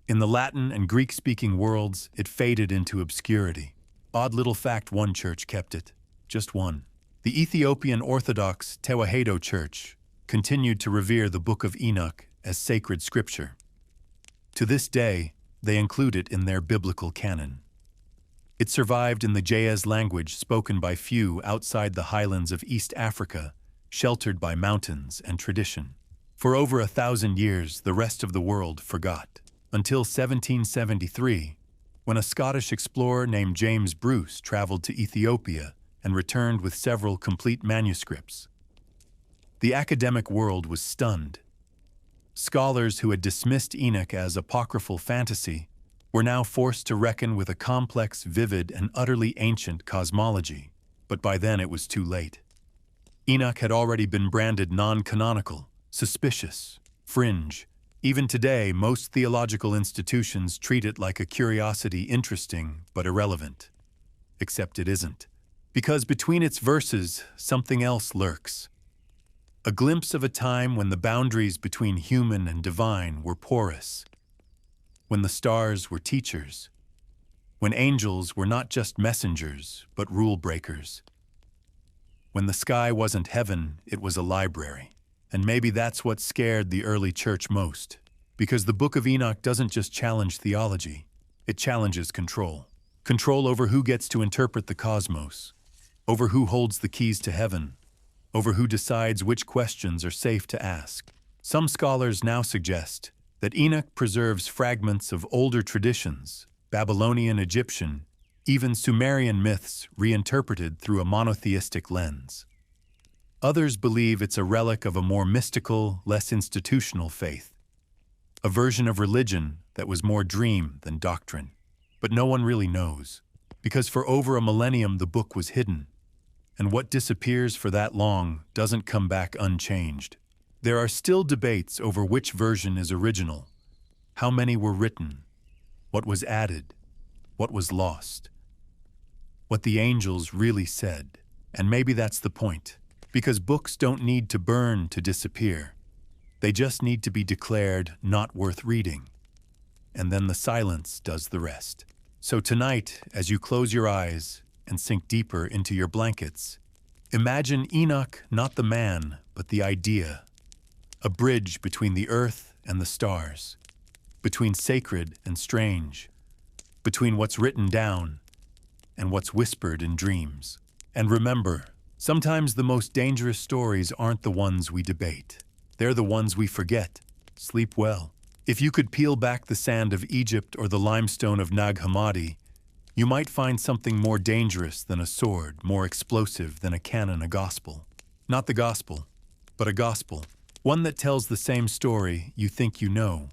In the Latin and Greek-speaking worlds, it faded into obscurity. Odd little fact, one church kept it. Just one. The Ethiopian Orthodox Tewahedo Church continued to revere the Book of Enoch as sacred scripture. To this day, they include it in their biblical canon. It survived in the Ge'ez language spoken by few outside the highlands of East Africa, sheltered by mountains and tradition. For over 1,000 years, the rest of the world forgot, until 1773, when a Scottish explorer named James Bruce traveled to Ethiopia and returned with several complete manuscripts. The academic world was stunned. Scholars who had dismissed Enoch as apocryphal fantasy were now forced to reckon with a complex, vivid, and utterly ancient cosmology, but by then it was too late. Enoch had already been branded non-canonical, suspicious, fringe. Even today, most theological institutions treat it like a curiosity, interesting but irrelevant. Except it isn't. Because between its verses, something else lurks. A glimpse of a time when the boundaries between human and divine were porous. When the stars were teachers. When angels were not just messengers, but rule breakers. When the sky wasn't heaven, it was a library. And maybe that's what scared the early church most. Because the Book of Enoch doesn't just challenge theology, it challenges control. Control over who gets to interpret the cosmos, over who holds the keys to heaven, over who decides which questions are safe to ask. Some scholars now suggest that Enoch preserves fragments of older traditions, Babylonian, Egyptian, even Sumerian myths reinterpreted through a monotheistic lens. Others believe it's a relic of a more mystical, less institutional faith, a version of religion that was more dream than doctrine. But no one really knows, because for over a millennium the book was hidden, and what disappears for that long doesn't come back unchanged. There are still debates over which version is original, how many were written, what was added, what was lost, what the angels really said. And maybe that's the point, because books don't need to burn to disappear. They just need to be declared not worth reading. And then the silence does the rest. So tonight, as you close your eyes and sink deeper into your blankets, imagine Enoch not the man, but the idea. A bridge between the earth and the stars, between sacred and strange, between what's written down and what's whispered in dreams. And remember, sometimes the most dangerous stories aren't the ones we debate. They're the ones we forget. Sleep well. If you could peel back the sand of Egypt or the limestone of Nag Hammadi, you might find something more dangerous than a sword, more explosive than a cannon, a gospel. Not the gospel, but a gospel. One that tells the same story you think you know,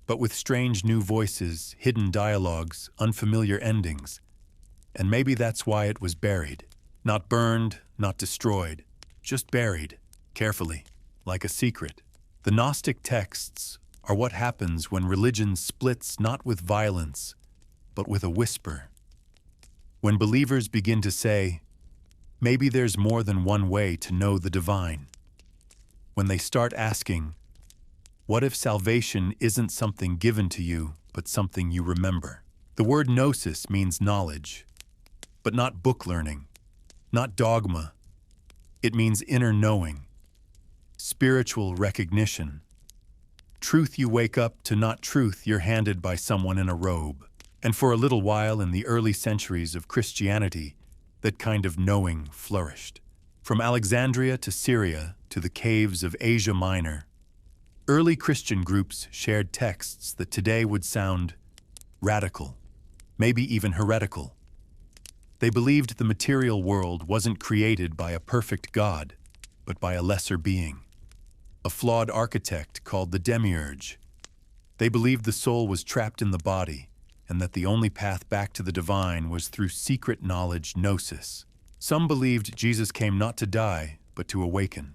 but with strange new voices, hidden dialogues, unfamiliar endings. And maybe that's why it was buried. Not burned, not destroyed, just buried, carefully, like a secret. The Gnostic texts are what happens when religion splits not with violence, but with a whisper. When believers begin to say, maybe there's more than one way to know the divine. When they start asking, what if salvation isn't something given to you, but something you remember? The word gnosis means knowledge, but not book learning, not dogma. It means inner knowing, spiritual recognition. Truth you wake up to, not truth you're handed by someone in a robe. And for a little while in the early centuries of Christianity, that kind of knowing flourished. From Alexandria to Syria to the caves of Asia Minor, early Christian groups shared texts that today would sound radical, maybe even heretical. They believed the material world wasn't created by a perfect God, but by a lesser being, a flawed architect called the demiurge. They believed the soul was trapped in the body, and that the only path back to the divine was through secret knowledge, gnosis. Some believed Jesus came not to die, but to awaken.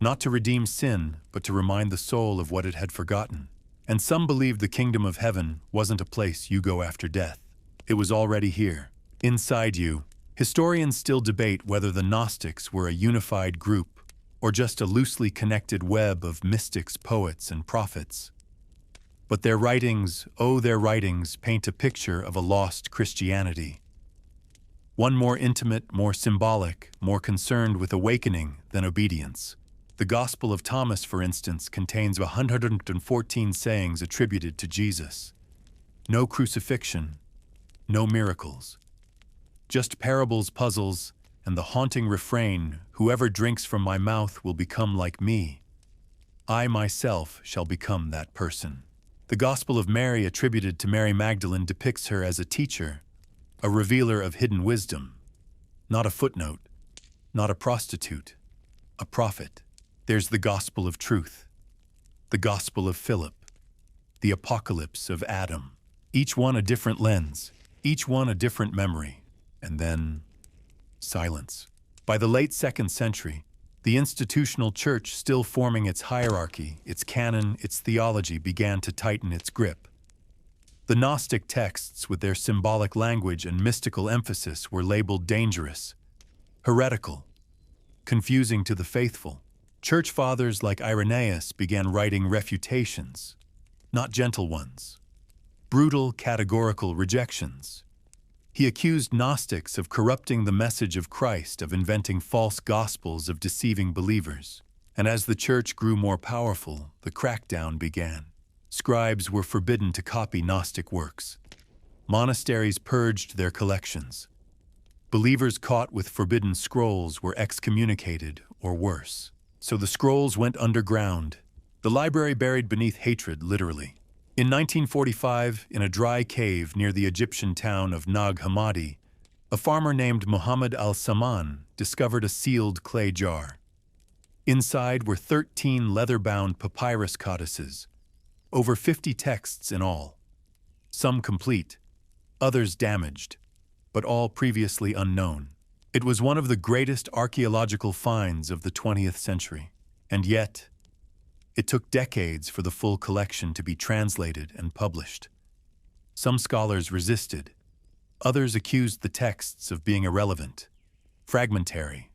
Not to redeem sin, but to remind the soul of what it had forgotten. And some believed the kingdom of heaven wasn't a place you go after death. It was already here, inside you, Historians still debate whether the Gnostics were a unified group or just a loosely connected web of mystics, poets, and prophets. But their writings paint a picture of a lost Christianity. One more intimate, more symbolic, more concerned with awakening than obedience. The Gospel of Thomas, for instance, contains 114 sayings attributed to Jesus. No crucifixion, no miracles. Just parables, puzzles, and the haunting refrain, "Whoever drinks from my mouth will become like me. I myself shall become that person." The Gospel of Mary, attributed to Mary Magdalene, depicts her as a teacher, a revealer of hidden wisdom. Not a footnote, not a prostitute, a prophet. There's the Gospel of Truth, the Gospel of Philip, the Apocalypse of Adam. Each one a different lens, each one a different memory. And then, silence. By the late 2nd century, the institutional church, still forming its hierarchy, its canon, its theology, began to tighten its grip. The Gnostic texts, with their symbolic language and mystical emphasis, were labeled dangerous, heretical, confusing to the faithful. Church fathers like Irenaeus began writing refutations, not gentle ones, brutal, categorical rejections. He accused Gnostics of corrupting the message of Christ, of inventing false gospels, of deceiving believers. And as the church grew more powerful, the crackdown began. Scribes were forbidden to copy Gnostic works. Monasteries purged their collections. Believers caught with forbidden scrolls were excommunicated or worse. So the scrolls went underground, the library buried beneath hatred, literally. In 1945, in a dry cave near the Egyptian town of Nag Hammadi, a farmer named Muhammad al-Saman discovered a sealed clay jar. Inside were 13 leather-bound papyrus codices, over 50 texts in all. Some complete, others damaged, but all previously unknown. It was one of the greatest archaeological finds of the 20th century, and yet, it took decades for the full collection to be translated and published. Some scholars resisted. Others accused the texts of being irrelevant, fragmentary,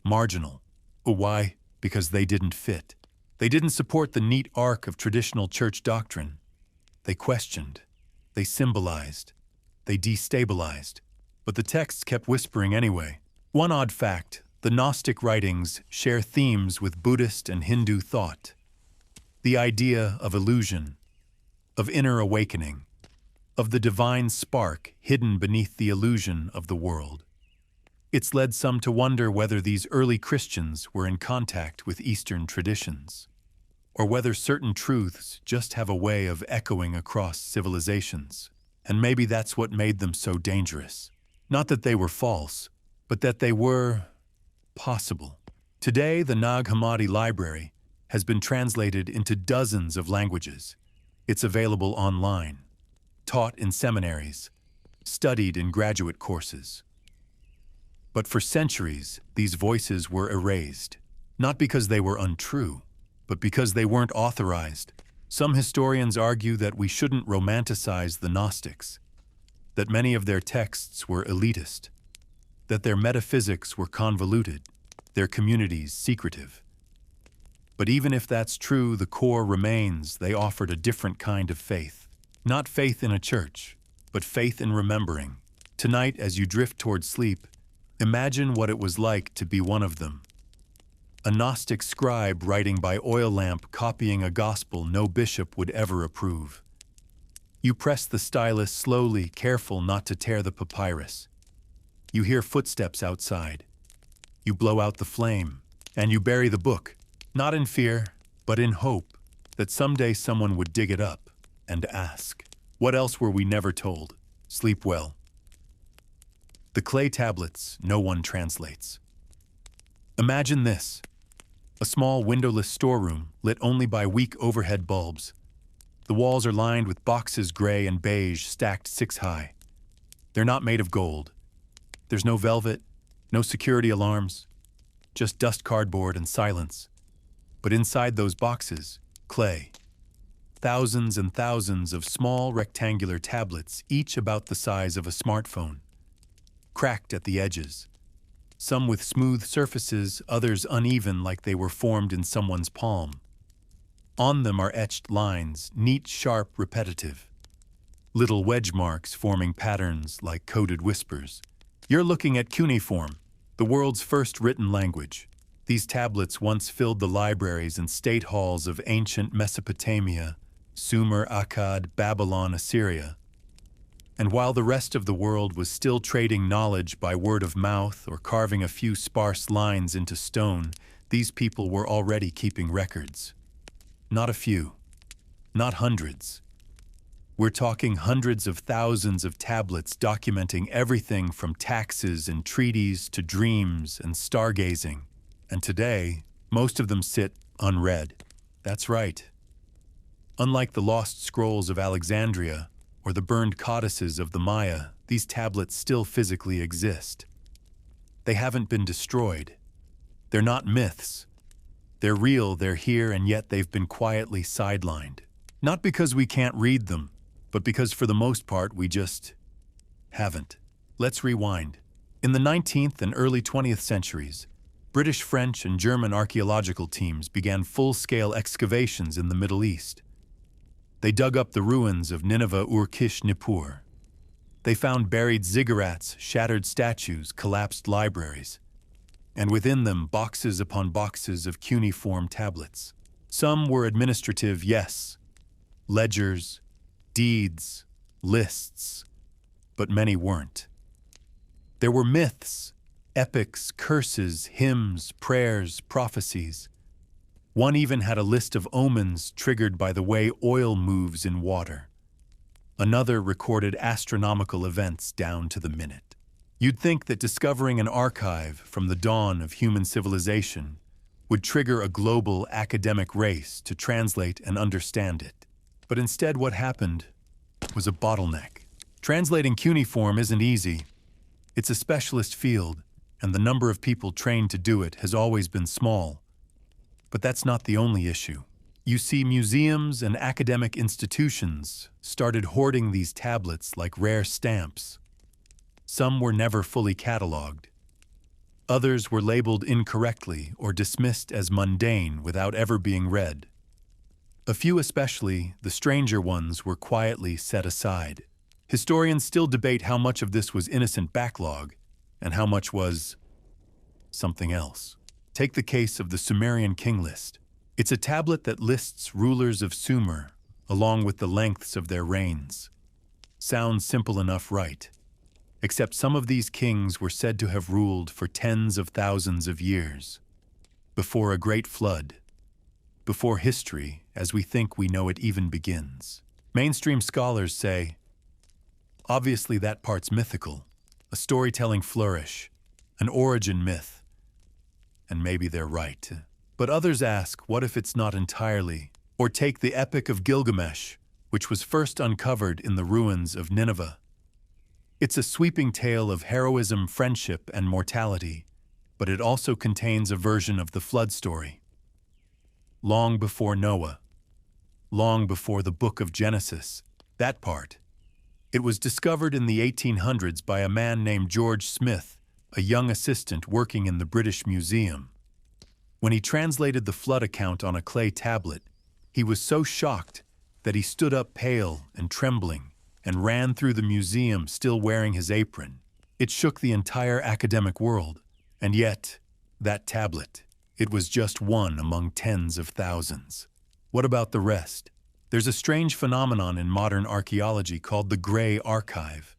marginal. Why? Because they didn't fit. They didn't support the neat arc of traditional church doctrine. They questioned. They symbolized. They destabilized. But the texts kept whispering anyway. One odd fact: the Gnostic writings share themes with Buddhist and Hindu thought. The idea of illusion, of inner awakening, of the divine spark hidden beneath the illusion of the world. It's led some to wonder whether these early Christians were in contact with Eastern traditions, or whether certain truths just have a way of echoing across civilizations. And maybe that's what made them so dangerous. Not that they were false, but that they were possible. Today, the Nag Hammadi Library has been translated into dozens of languages. It's available online, taught in seminaries, studied in graduate courses. But for centuries, these voices were erased, not because they were untrue, but because they weren't authorized. Some historians argue that we shouldn't romanticize the Gnostics, that many of their texts were elitist, that their metaphysics were convoluted, their communities secretive. But even if that's true, the core remains: they offered a different kind of faith. Not faith in a church, but faith in remembering. Tonight, as you drift toward sleep, imagine what it was like to be one of them. A Gnostic scribe writing by oil lamp, copying a gospel no bishop would ever approve. You press the stylus slowly, careful not to tear the papyrus. You hear footsteps outside. You blow out the flame, and you bury the book, not in fear, but in hope that someday someone would dig it up and ask, "What else were we never told?" Sleep well. The clay tablets no one translates. Imagine this: a small windowless storeroom lit only by weak overhead bulbs. The walls are lined with boxes, gray and beige, stacked 6 high. They're not made of gold. There's no velvet, no security alarms, just dust, cardboard, and silence. But inside those boxes, clay. Thousands and thousands of small rectangular tablets, each about the size of a smartphone. cracked at the edges. Some with smooth surfaces, others uneven like they were formed in someone's palm. On them are etched lines, neat, sharp, repetitive. Little wedge marks forming patterns like coded whispers. You're looking at cuneiform, the world's first written language. These tablets once filled the libraries and state halls of ancient Mesopotamia, Sumer, Akkad, Babylon, Assyria. And while the rest of the world was still trading knowledge by word of mouth or carving a few sparse lines into stone, these people were already keeping records. Not a few, not hundreds. We're talking hundreds of thousands of tablets documenting everything from taxes and treaties to dreams and stargazing. And today, most of them sit unread. That's right. Unlike the lost scrolls of Alexandria or the burned codices of the Maya, these tablets still physically exist. They haven't been destroyed. They're not myths. They're real, they're here, and yet they've been quietly sidelined. Not because we can't read them, but because for the most part we just haven't. Let's rewind. In the 19th and early 20th centuries, British, French, and German archaeological teams began full-scale excavations in the Middle East. They dug up the ruins of Nineveh Ur-Kish Nippur. They found buried ziggurats, shattered statues, collapsed libraries, and within them boxes upon boxes of cuneiform tablets. Some were administrative, yes, ledgers, deeds, lists, but many weren't. There were myths, epics, curses, hymns, prayers, prophecies. One even had a list of omens triggered by the way oil moves in water. Another recorded astronomical events down to the minute. You'd think that discovering an archive from the dawn of human civilization would trigger a global academic race to translate and understand it. But instead, what happened was a bottleneck. Translating cuneiform isn't easy. It's a specialist field, and the number of people trained to do it has always been small. But that's not the only issue. You see, museums and academic institutions started hoarding these tablets like rare stamps. Some were never fully cataloged. Others were labeled incorrectly or dismissed as mundane without ever being read. A few especially, the stranger ones, were quietly set aside. Historians still debate how much of this was innocent backlog and how much was something else. Take the case of the Sumerian king list. It's a tablet that lists rulers of Sumer, along with the lengths of their reigns. Sounds simple enough, right? Except some of these kings were said to have ruled for tens of thousands of years, before a great flood, before history, as we think we know it, even begins. Mainstream scholars say, obviously that part's mythical, a storytelling flourish, an origin myth. And maybe they're right. But others ask, what if it's not entirely? Or take the Epic of Gilgamesh, which was first uncovered in the ruins of Nineveh. It's a sweeping tale of heroism, friendship, and mortality, but it also contains a version of the flood story. Long before Noah, long before the book of Genesis, that part. It was discovered in the 1800s by a man named George Smith, a young assistant working in the British Museum. When he translated the flood account on a clay tablet, he was so shocked that he stood up pale and trembling and ran through the museum still wearing his apron. It shook the entire academic world. And yet, that tablet, it was just one among tens of thousands. What about the rest? There's a strange phenomenon in modern archaeology called the gray archive.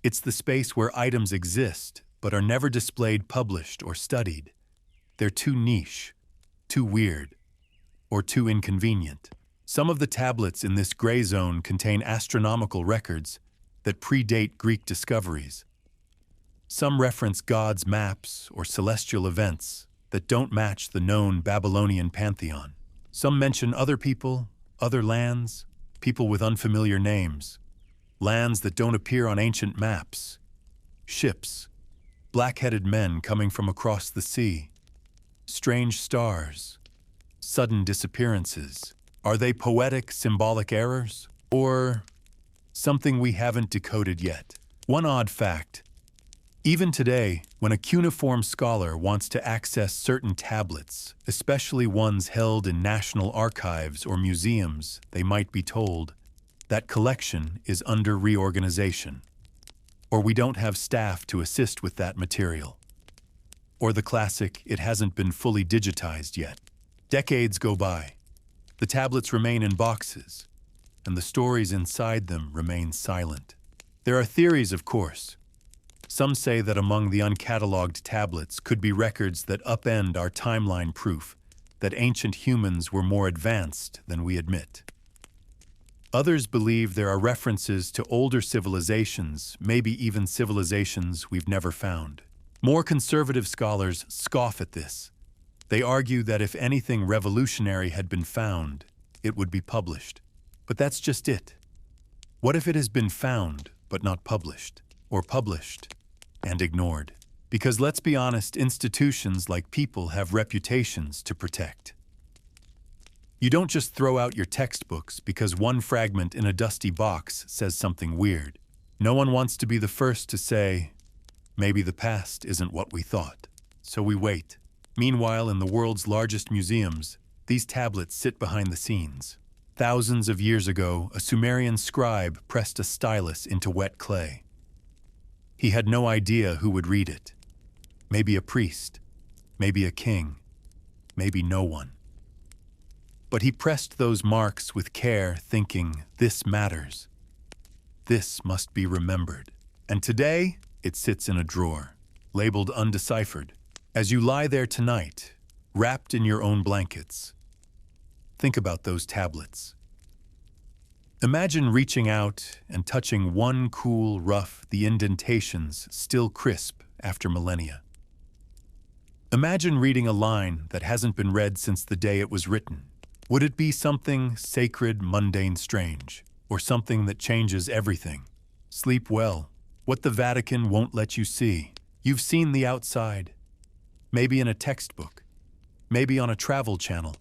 It's the space where items exist but are never displayed, published, or studied. They're too niche, too weird, or too inconvenient. Some of the tablets in this gray zone contain astronomical records that predate Greek discoveries. Some reference gods' maps or celestial events that don't match the known Babylonian pantheon. Some mention other people, other lands, people with unfamiliar names, lands that don't appear on ancient maps, ships, black-headed men coming from across the sea, strange stars, sudden disappearances. Are they poetic, symbolic errors? Or something we haven't decoded yet? One odd fact: Even today, when a cuneiform scholar wants to access certain tablets, especially ones held in national archives or museums, they might be told, that collection is under reorganization, or we don't have staff to assist with that material, or the classic, it hasn't been fully digitized yet. Decades go by. The tablets remain in boxes, and the stories inside them remain silent. There are theories, of course. Some say that among the uncatalogued tablets could be records that upend our timeline proof that ancient humans were more advanced than we admit. Others believe there are references to older civilizations, maybe even civilizations we've never found. More conservative scholars scoff at this. They argue that if anything revolutionary had been found, it would be published. But that's just it. What if it has been found, but not published? Or published and ignored? Because let's be honest, institutions like people have reputations to protect. You don't just throw out your textbooks because one fragment in a dusty box says something weird. No one wants to be the first to say, maybe the past isn't what we thought. So we wait. Meanwhile, in the world's largest museums, these tablets sit behind the scenes. Thousands of years ago, a Sumerian scribe pressed a stylus into wet clay. He had no idea who would read it. Maybe a priest, maybe a king, maybe no one. But he pressed those marks with care, thinking, this matters. This must be remembered. And today, it sits in a drawer, labeled undeciphered. As you lie there tonight, wrapped in your own blankets, think about those tablets. Imagine reaching out and touching one cool rough, the indentations still crisp after millennia. Imagine reading a line that hasn't been read since the day it was written. Would it be something sacred, mundane, strange, or something that changes everything? Sleep well. What the Vatican won't let you see. You've seen the outside. Maybe in a textbook. Maybe on a travel channel.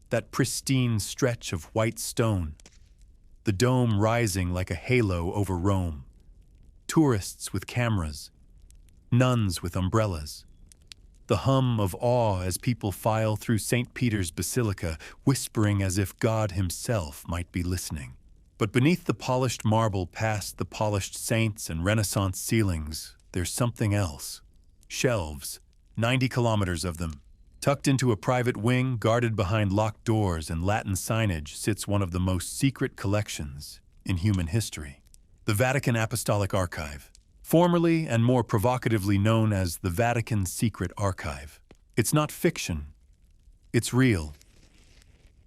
That pristine stretch of white stone. The dome rising like a halo over Rome. Tourists with cameras. Nuns with umbrellas. The hum of awe as people file through St. Peter's Basilica, whispering as if God himself might be listening. But beneath the polished marble, past the polished saints and Renaissance ceilings, there's something else. Shelves, 90 kilometers of them. Tucked into a private wing, guarded behind locked doors and Latin signage, sits one of the most secret collections in human history. The Vatican Apostolic Archive. Formerly and more provocatively known as the Vatican Secret Archive. It's not fiction. It's real.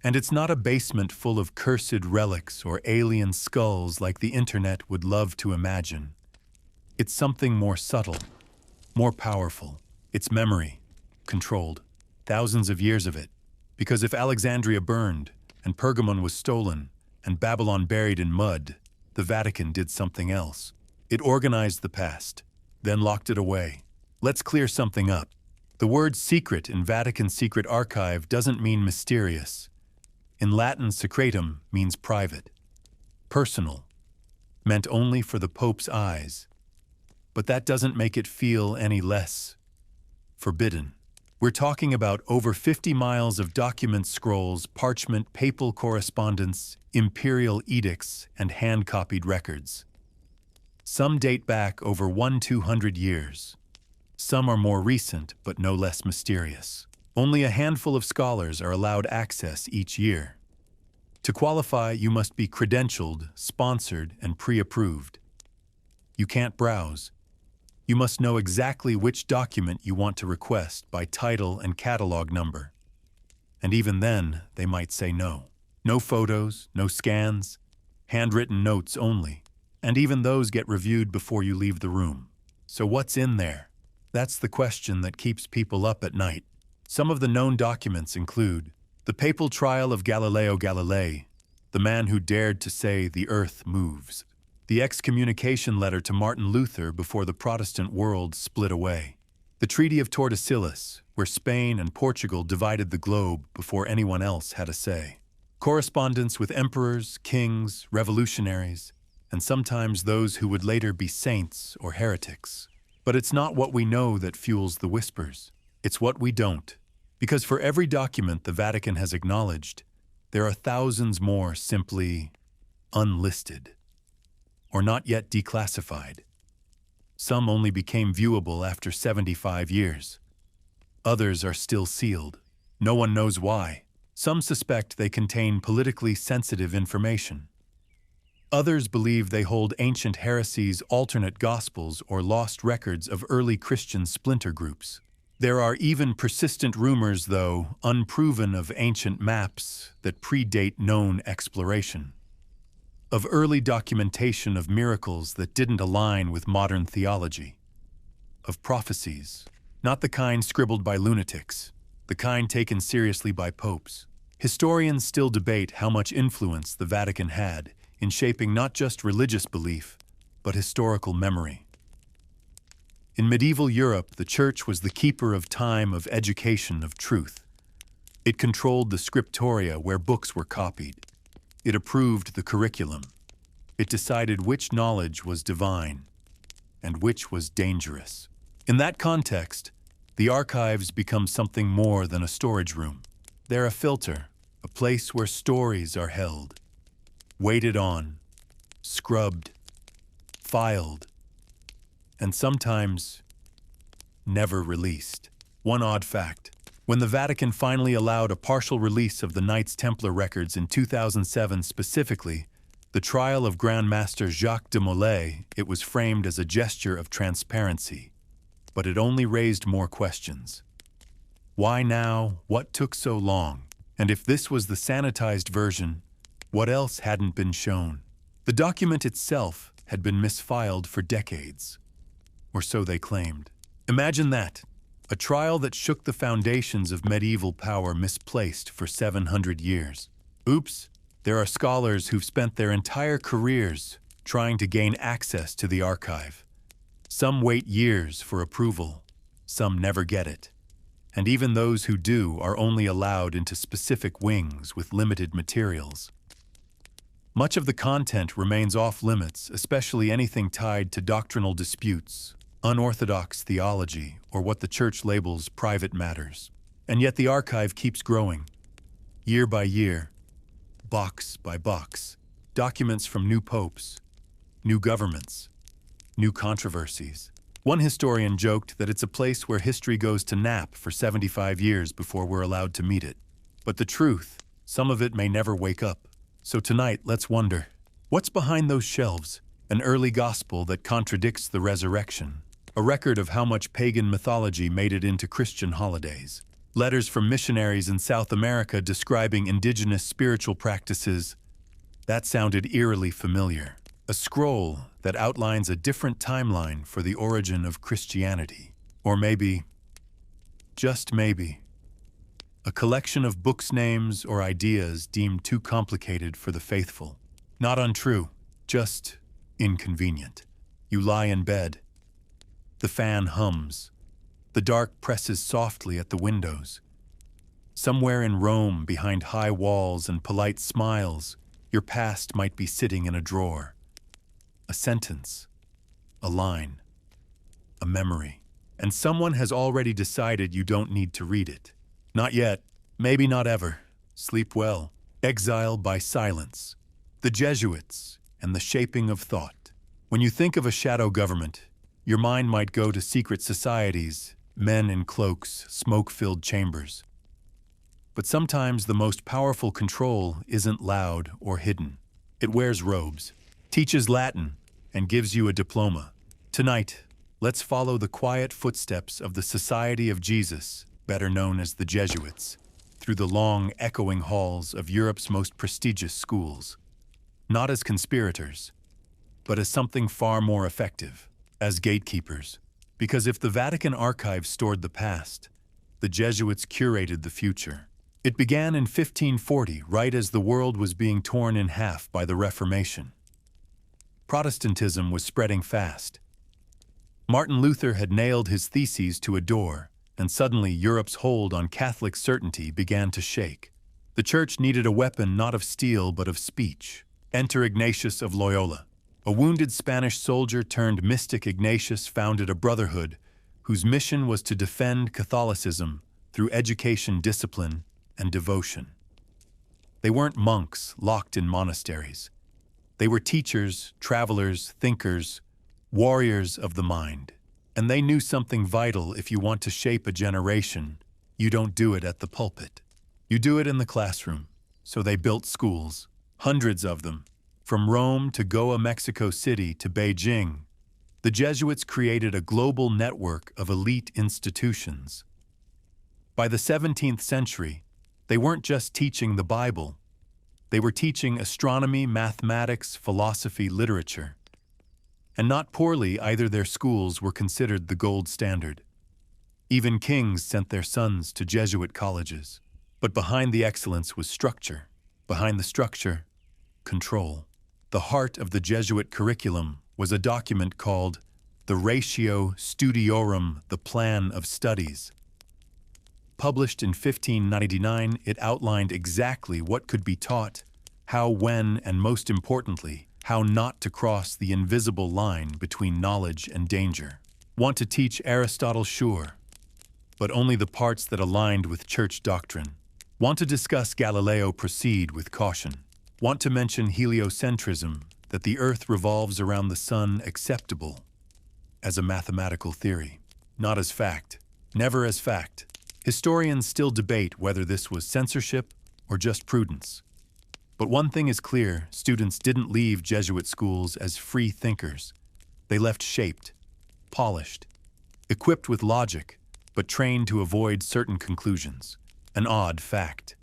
And it's not a basement full of cursed relics or alien skulls like the internet would love to imagine. It's something more subtle, more powerful. It's memory, controlled. Thousands of years of it. Because if Alexandria burned, and Pergamon was stolen, and Babylon buried in mud, the Vatican did something else. It organized the past, then locked it away. Let's clear something up. The word secret in Vatican Secret Archive doesn't mean mysterious. In Latin, secretum means private, personal, meant only for the Pope's eyes. But that doesn't make it feel any less forbidden. We're talking about over 50 miles of document scrolls, parchment, papal correspondence, imperial edicts, and hand-copied records. Some date back over 200 years. Some are more recent, but no less mysterious. Only a handful of scholars are allowed access each year. To qualify, you must be credentialed, sponsored, and pre-approved. You can't browse. You must know exactly which document you want to request by title and catalog number. And even then, they might say no. No photos, no scans, handwritten notes only. And even those get reviewed before you leave the room. So what's in there? That's the question that keeps people up at night. Some of the known documents include the papal trial of Galileo Galilei, the man who dared to say the earth moves, the excommunication letter to Martin Luther before the Protestant world split away, the Treaty of Tordesillas, where Spain and Portugal divided the globe before anyone else had a say, correspondence with emperors, kings, revolutionaries, and sometimes those who would later be saints or heretics. But it's not what we know that fuels the whispers. It's what we don't. Because for every document the Vatican has acknowledged, there are thousands more simply unlisted or not yet declassified. Some only became viewable after 75 years. Others are still sealed. No one knows why. Some suspect they contain politically sensitive information. Others believe they hold ancient heresies, alternate gospels, or lost records of early Christian splinter groups. There are even persistent rumors, though unproven, of ancient maps that predate known exploration, of early documentation of miracles that didn't align with modern theology, of prophecies, not the kind scribbled by lunatics, the kind taken seriously by popes. Historians still debate how much influence the Vatican had in shaping not just religious belief, but historical memory. In medieval Europe, the Church was the keeper of time, of education, of truth. It controlled the scriptoria where books were copied. It approved the curriculum. It decided which knowledge was divine and which was dangerous. In that context, the archives become something more than a storage room. They're a filter, a place where stories are held, waited on, scrubbed, filed, and sometimes never released. One odd fact: when the Vatican finally allowed a partial release of the Knights Templar records in 2007 specifically, the trial of Grand Master Jacques de Molay, it was framed as a gesture of transparency. But it only raised more questions. Why now? What took so long? And if this was the sanitized version, what else hadn't been shown? The document itself had been misfiled for decades, or so they claimed. Imagine that, a trial that shook the foundations of medieval power misplaced for 700 years. Oops, there are scholars who've spent their entire careers trying to gain access to the archive. Some wait years for approval, some never get it. And even those who do are only allowed into specific wings with limited materials. Much of the content remains off-limits, especially anything tied to doctrinal disputes, unorthodox theology, or what the Church labels private matters. And yet the archive keeps growing, year by year, box by box. Documents from new popes, new governments, new controversies. One historian joked that it's a place where history goes to nap for 75 years before we're allowed to meet it. But the truth, some of it may never wake up. So tonight, let's wonder, what's behind those shelves? An early gospel that contradicts the resurrection. A record of how much pagan mythology made it into Christian holidays. Letters from missionaries in South America describing indigenous spiritual practices. That sounded eerily familiar. A scroll that outlines a different timeline for the origin of Christianity. Or maybe, just maybe, a collection of books' names or ideas deemed too complicated for the faithful. Not untrue, just inconvenient. You lie in bed. The fan hums. The dark presses softly at the windows. Somewhere in Rome, behind high walls and polite smiles, your past might be sitting in a drawer. A sentence, a line, a memory. And someone has already decided you don't need to read it. Not yet, maybe not ever. Sleep well. Exile by silence. The Jesuits and the shaping of thought. When you think of a shadow government, your mind might go to secret societies, men in cloaks, smoke-filled chambers. But sometimes the most powerful control isn't loud or hidden. It wears robes, teaches Latin, and gives you a diploma. Tonight, let's follow the quiet footsteps of the Society of Jesus, better known as the Jesuits, through the long, echoing halls of Europe's most prestigious schools. Not as conspirators, but as something far more effective, as gatekeepers. Because if the Vatican archives stored the past, the Jesuits curated the future. It began in 1540, right as the world was being torn in half by the Reformation. Protestantism was spreading fast. Martin Luther had nailed his theses to a door, and suddenly Europe's hold on Catholic certainty began to shake. The Church needed a weapon not of steel but of speech. Enter Ignatius of Loyola. A wounded Spanish soldier turned mystic Ignatius founded a brotherhood whose mission was to defend Catholicism through education, discipline, and devotion. They weren't monks locked in monasteries. They were teachers, travelers, thinkers, warriors of the mind. And they knew something vital: if you want to shape a generation, you don't do it at the pulpit. You do it in the classroom. So they built schools, hundreds of them, from Rome to Goa, Mexico City to Beijing. The Jesuits created a global network of elite institutions. By the 17th century, they weren't just teaching the Bible. They were teaching astronomy, mathematics, philosophy, literature. And not poorly either. Their schools were considered the gold standard. Even kings sent their sons to Jesuit colleges. But behind the excellence was structure. Behind the structure, control. The heart of the Jesuit curriculum was a document called the Ratio Studiorum, the Plan of Studies. Published in 1599, it outlined exactly what could be taught, how, when, and most importantly, how not to cross the invisible line between knowledge and danger. Want to teach Aristotle? Sure, but only the parts that aligned with church doctrine. Want to discuss Galileo? Proceed with caution. Want to mention heliocentrism, that the earth revolves around the sun? Acceptable as a mathematical theory, not as fact. Never as fact. Historians still debate whether this was censorship or just prudence. But one thing is clear: students didn't leave Jesuit schools as free thinkers. They left shaped, polished, equipped with logic, but trained to avoid certain conclusions. An odd fact.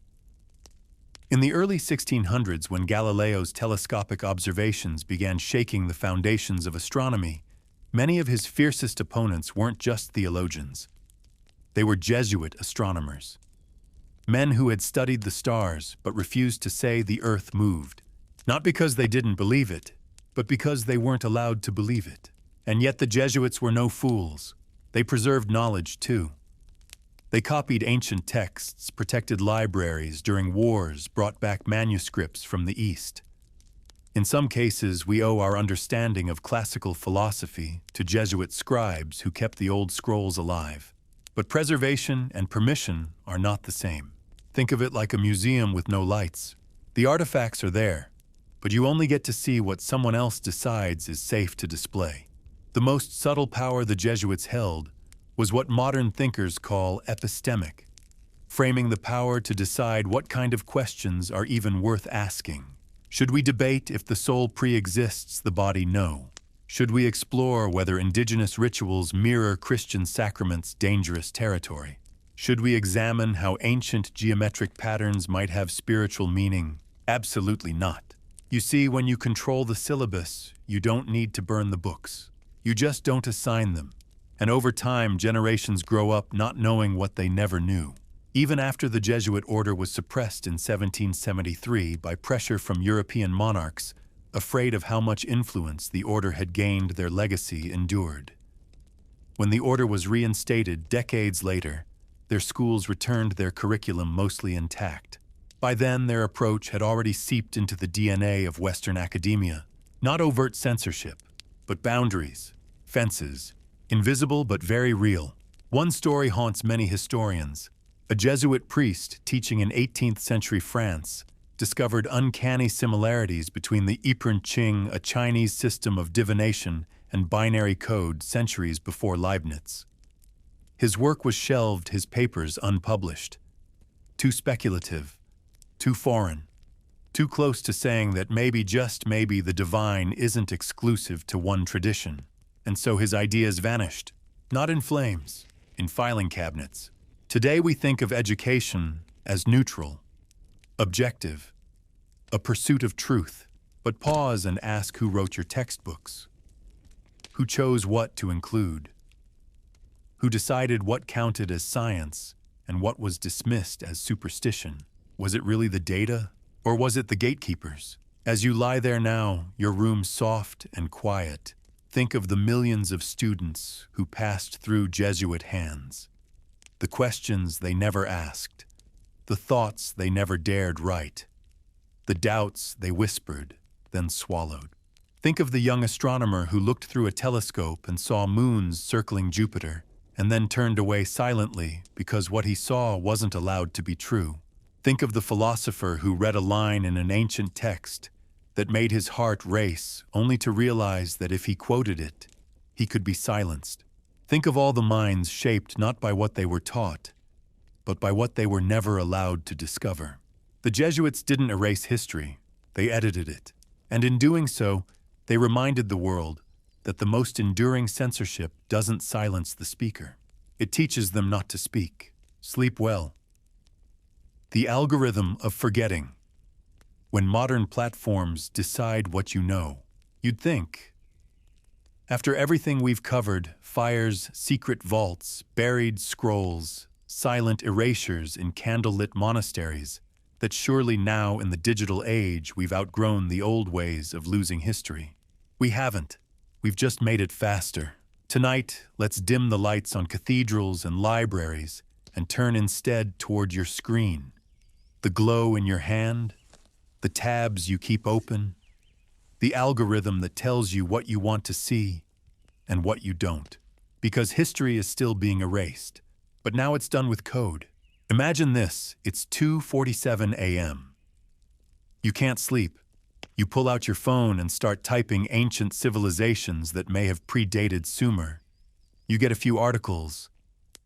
In the early 1600s, when Galileo's telescopic observations began shaking the foundations of astronomy, many of his fiercest opponents weren't just theologians. They were Jesuit astronomers. Men who had studied the stars but refused to say the earth moved. Not because they didn't believe it, but because they weren't allowed to believe it. And yet the Jesuits were no fools. They preserved knowledge too. They copied ancient texts, protected libraries during wars, brought back manuscripts from the East. In some cases, we owe our understanding of classical philosophy to Jesuit scribes who kept the old scrolls alive. But preservation and permission are not the same. Think of it like a museum with no lights. The artifacts are there, but you only get to see what someone else decides is safe to display. The most subtle power the Jesuits held was what modern thinkers call epistemic, framing the power to decide what kind of questions are even worth asking. Should we debate if the soul pre-exists the body? No. Should we explore whether indigenous rituals mirror Christian sacraments? Dangerous territory. Should we examine how ancient geometric patterns might have spiritual meaning? Absolutely not. You see, when you control the syllabus, you don't need to burn the books. You just don't assign them. And over time, generations grow up not knowing what they never knew. Even after the Jesuit order was suppressed in 1773 by pressure from European monarchs, afraid of how much influence the order had gained, their legacy endured. When the order was reinstated decades later, their schools returned their curriculum mostly intact. By then, their approach had already seeped into the DNA of Western academia. Not overt censorship, but boundaries, fences, invisible but very real. One story haunts many historians. A Jesuit priest teaching in 18th century France discovered uncanny similarities between the Yipern Qing, a Chinese system of divination, and binary code centuries before Leibniz. His work was shelved, his papers unpublished. Too speculative, too foreign, too close to saying that maybe, just maybe, the divine isn't exclusive to one tradition. And so his ideas vanished, not in flames, in filing cabinets. Today we think of education as neutral, objective, a pursuit of truth. But pause and ask who wrote your textbooks, who chose what to include, who decided what counted as science and what was dismissed as superstition. Was it really the data, or was it the gatekeepers? As you lie there now, your room soft and quiet, think of the millions of students who passed through Jesuit hands. The questions they never asked, the thoughts they never dared write, the doubts they whispered, then swallowed. Think of the young astronomer who looked through a telescope and saw moons circling Jupiter, and then turned away silently because what he saw wasn't allowed to be true. Think of the philosopher who read a line in an ancient text that made his heart race, only to realize that if he quoted it, he could be silenced. Think of all the minds shaped not by what they were taught, but by what they were never allowed to discover. The Jesuits didn't erase history, they edited it. And in doing so, they reminded the world that the most enduring censorship doesn't silence the speaker. It teaches them not to speak. Sleep well. The algorithm of forgetting. When modern platforms decide what you know, you'd think, after everything we've covered, fires, secret vaults, buried scrolls, silent erasures in candlelit monasteries, that surely now in the digital age we've outgrown the old ways of losing history. We haven't. We've just made it faster. Tonight, let's dim the lights on cathedrals and libraries and turn instead toward your screen. The glow in your hand, the tabs you keep open, the algorithm that tells you what you want to see and what you don't. Because history is still being erased, but now it's done with code. Imagine this, it's 2:47 a.m. You can't sleep. You pull out your phone and start typing ancient civilizations that may have predated Sumer. You get a few articles,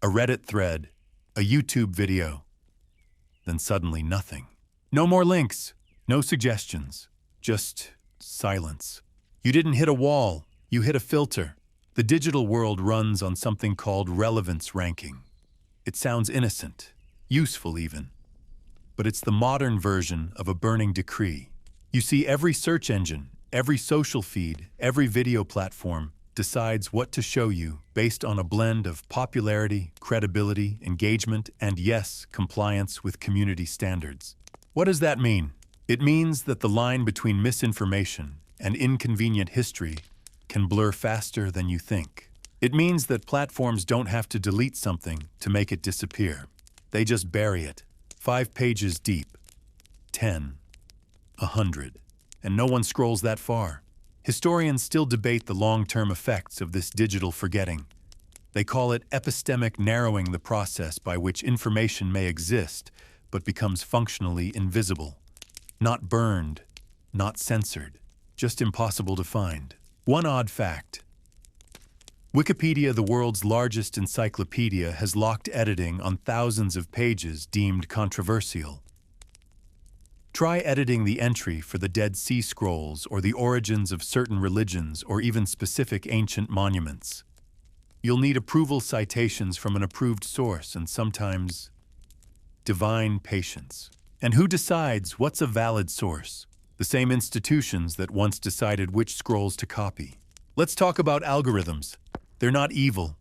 a Reddit thread, a YouTube video. Then suddenly nothing. No more links, no suggestions, just silence. You didn't hit a wall, you hit a filter. The digital world runs on something called relevance ranking. It sounds innocent, useful even, but it's the modern version of a burning decree. You see, every search engine, every social feed, every video platform decides what to show you based on a blend of popularity, credibility, engagement, and yes, compliance with community standards. What does that mean? It means that the line between misinformation and inconvenient history can blur faster than you think. It means that platforms don't have to delete something to make it disappear. They just bury it, 5 pages deep, 10, 100, and no one scrolls that far. Historians still debate the long-term effects of this digital forgetting. They call it epistemic narrowing, the process by which information may exist but becomes functionally invisible. Not burned, not censored, just impossible to find. One odd fact. Wikipedia, the world's largest encyclopedia, has locked editing on thousands of pages deemed controversial. Try editing the entry for the Dead Sea Scrolls or the origins of certain religions or even specific ancient monuments. You'll need approval citations from an approved source and sometimes divine patience. And who decides what's a valid source? The same institutions that once decided which scrolls to copy. Let's talk about algorithms. They're not evil.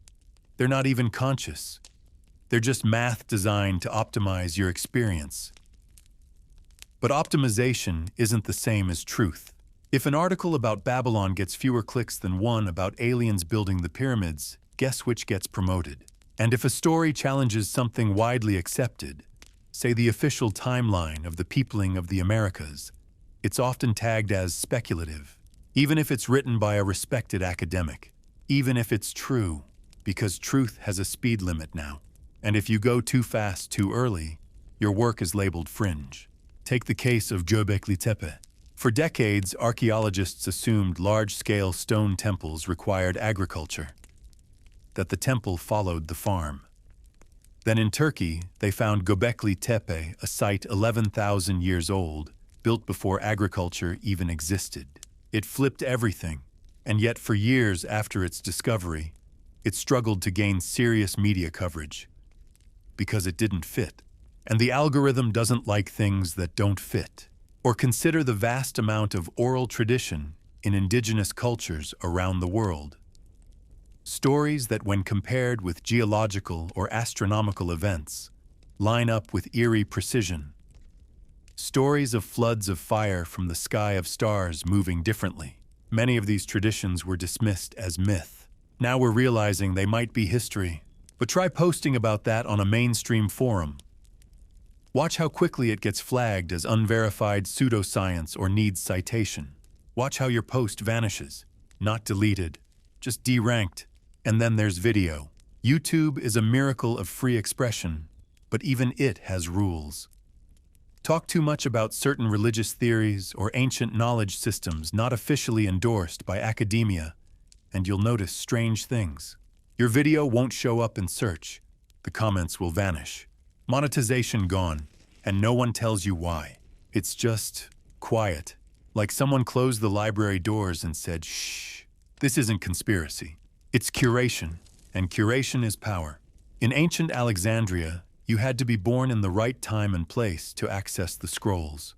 They're not even conscious. They're just math designed to optimize your experience. But optimization isn't the same as truth. If an article about Babylon gets fewer clicks than one about aliens building the pyramids, guess which gets promoted? And if a story challenges something widely accepted, say the official timeline of the peopling of the Americas, it's often tagged as speculative, even if it's written by a respected academic, even if it's true, because truth has a speed limit now. And if you go too fast too early, your work is labeled fringe. Take the case of Göbekli Tepe. For decades, archaeologists assumed large-scale stone temples required agriculture, that the temple followed the farm. Then in Turkey, they found Göbekli Tepe, a site 11,000 years old, built before agriculture even existed. It flipped everything, and yet for years after its discovery, it struggled to gain serious media coverage because it didn't fit. And the algorithm doesn't like things that don't fit. Or consider the vast amount of oral tradition in indigenous cultures around the world. Stories that, when compared with geological or astronomical events, line up with eerie precision. Stories of floods of fire from the sky of stars moving differently. Many of these traditions were dismissed as myth. Now we're realizing they might be history. But try posting about that on a mainstream forum. Watch how quickly it gets flagged as unverified pseudoscience or needs citation. Watch how your post vanishes. Not deleted, just deranked. And then there's video. YouTube is a miracle of free expression, but even it has rules. Talk too much about certain religious theories or ancient knowledge systems not officially endorsed by academia, and you'll notice strange things. Your video won't show up in search. The comments will vanish. Monetization gone, and no one tells you why. It's just quiet, like someone closed the library doors and said, shh. This isn't conspiracy. It's curation, and curation is power. In ancient Alexandria, you had to be born in the right time and place to access the scrolls.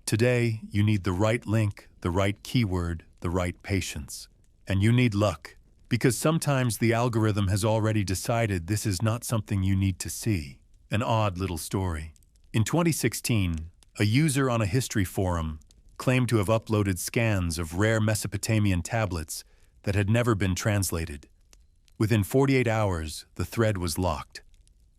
Today, you need the right link, the right keyword, the right patience. And you need luck, because sometimes the algorithm has already decided this is not something you need to see. An odd little story. In 2016, a user on a history forum claimed to have uploaded scans of rare Mesopotamian tablets that had never been translated. Within 48 hours, the thread was locked.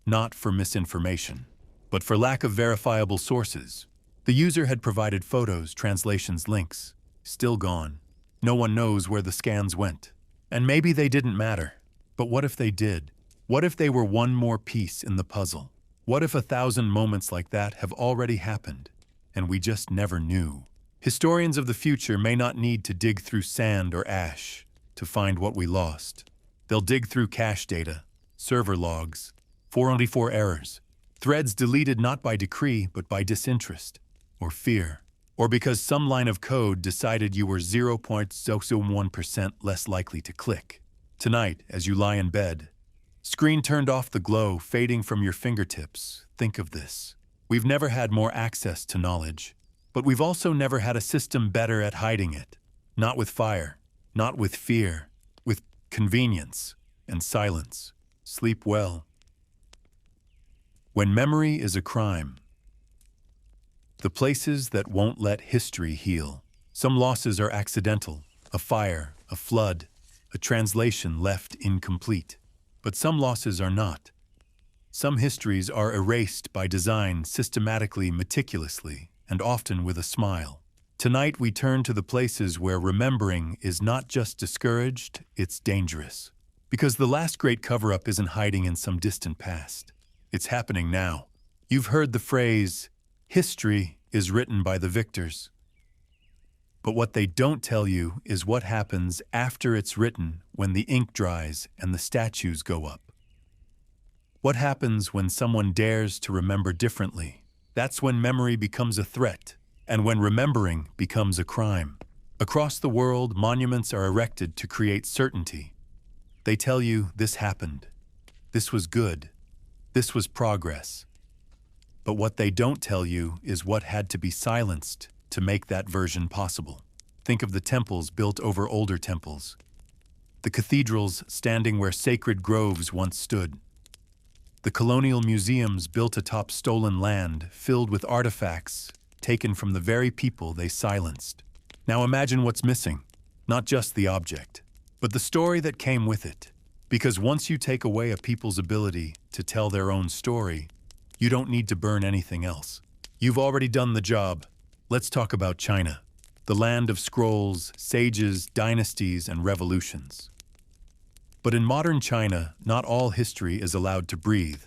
Not for misinformation, but for lack of verifiable sources. The user had provided photos, translations, links. Still gone. No one knows where the scans went. And maybe they didn't matter. But what if they did? What if they were one more piece in the puzzle? What if 1,000 moments like that have already happened, and we just never knew? Historians of the future may not need to dig through sand or ash to find what we lost. They'll dig through cache data, server logs, 404 errors, threads deleted not by decree but by disinterest or fear, or because some line of code decided you were 0.01% less likely to click. Tonight, as you lie in bed, screen turned off, the glow fading from your fingertips, think of this. We've never had more access to knowledge, but we've also never had a system better at hiding it. Not with fire, not with fear, with convenience and silence. Sleep well. When memory is a crime. The places that won't let history heal. Some losses are accidental, a fire, a flood, a translation left incomplete. But some losses are not. Some histories are erased by design systematically, meticulously, and often with a smile. Tonight we turn to the places where remembering is not just discouraged, it's dangerous. Because the last great cover-up isn't hiding in some distant past. It's happening now. You've heard the phrase, history is written by the victors. But what they don't tell you is what happens after it's written, when the ink dries and the statues go up. What happens when someone dares to remember differently? That's when memory becomes a threat, and when remembering becomes a crime. Across the world, monuments are erected to create certainty. They tell you this happened, this was good, this was progress. But what they don't tell you is what had to be silenced to make that version possible. Think of the temples built over older temples, the cathedrals standing where sacred groves once stood, the colonial museums built atop stolen land filled with artifacts taken from the very people they silenced. Now imagine what's missing, not just the object, but the story that came with it. Because once you take away a people's ability to tell their own story, you don't need to burn anything else. You've already done the job. Let's talk about China, the land of scrolls, sages, dynasties, and revolutions. But in modern China, not all history is allowed to breathe.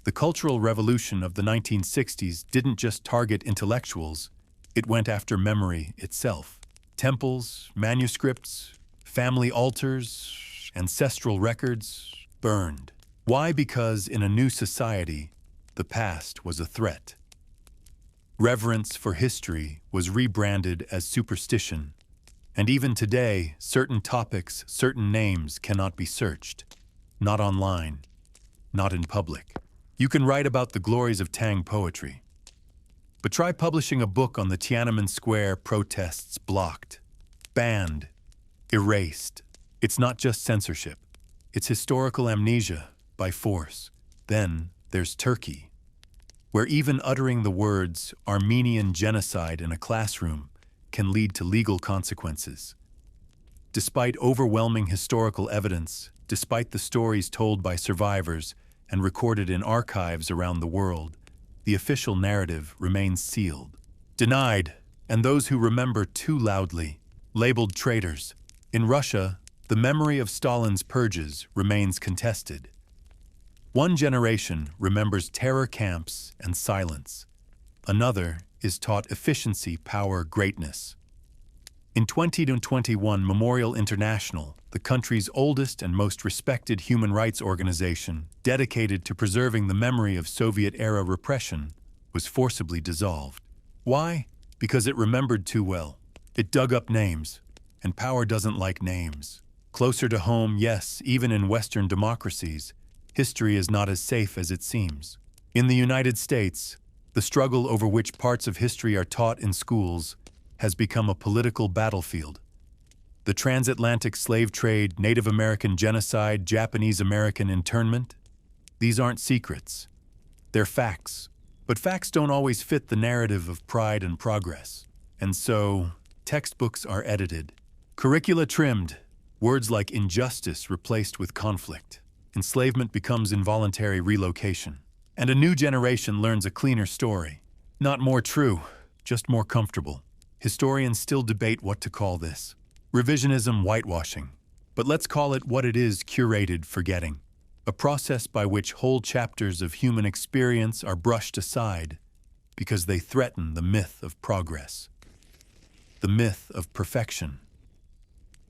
The Cultural Revolution of the 1960s didn't just target intellectuals, it went after memory itself. Temples, manuscripts, family altars, ancestral records burned. Why? Because in a new society, the past was a threat. Reverence for history was rebranded as superstition. And even today, certain topics, certain names cannot be searched. Not online, not in public. You can write about the glories of Tang poetry. But try publishing a book on the Tiananmen Square protests blocked, banned, erased. It's not just censorship. It's historical amnesia by force. Then there's Turkey, where even uttering the words Armenian genocide in a classroom can lead to legal consequences. Despite overwhelming historical evidence, despite the stories told by survivors and recorded in archives around the world, the official narrative remains sealed. Denied, and those who remember too loudly, labeled traitors. In Russia, the memory of Stalin's purges remains contested. One generation remembers terror camps and silence. Another is taught efficiency, power, greatness. In 2021, Memorial International, the country's oldest and most respected human rights organization dedicated to preserving the memory of Soviet-era repression, was forcibly dissolved. Why? Because it remembered too well. It dug up names, and power doesn't like names. Closer to home, yes, even in Western democracies, history is not as safe as it seems. In the United States, the struggle over which parts of history are taught in schools has become a political battlefield. The transatlantic slave trade, Native American genocide, Japanese American internment, these aren't secrets. They're facts. But facts don't always fit the narrative of pride and progress. And so, textbooks are edited. Curricula trimmed, words like injustice replaced with conflict. Enslavement becomes involuntary relocation. And a new generation learns a cleaner story. Not more true, just more comfortable. Historians still debate what to call this. Revisionism, whitewashing. But let's call it what it is: curated forgetting. A process by which whole chapters of human experience are brushed aside because they threaten the myth of progress, the myth of perfection,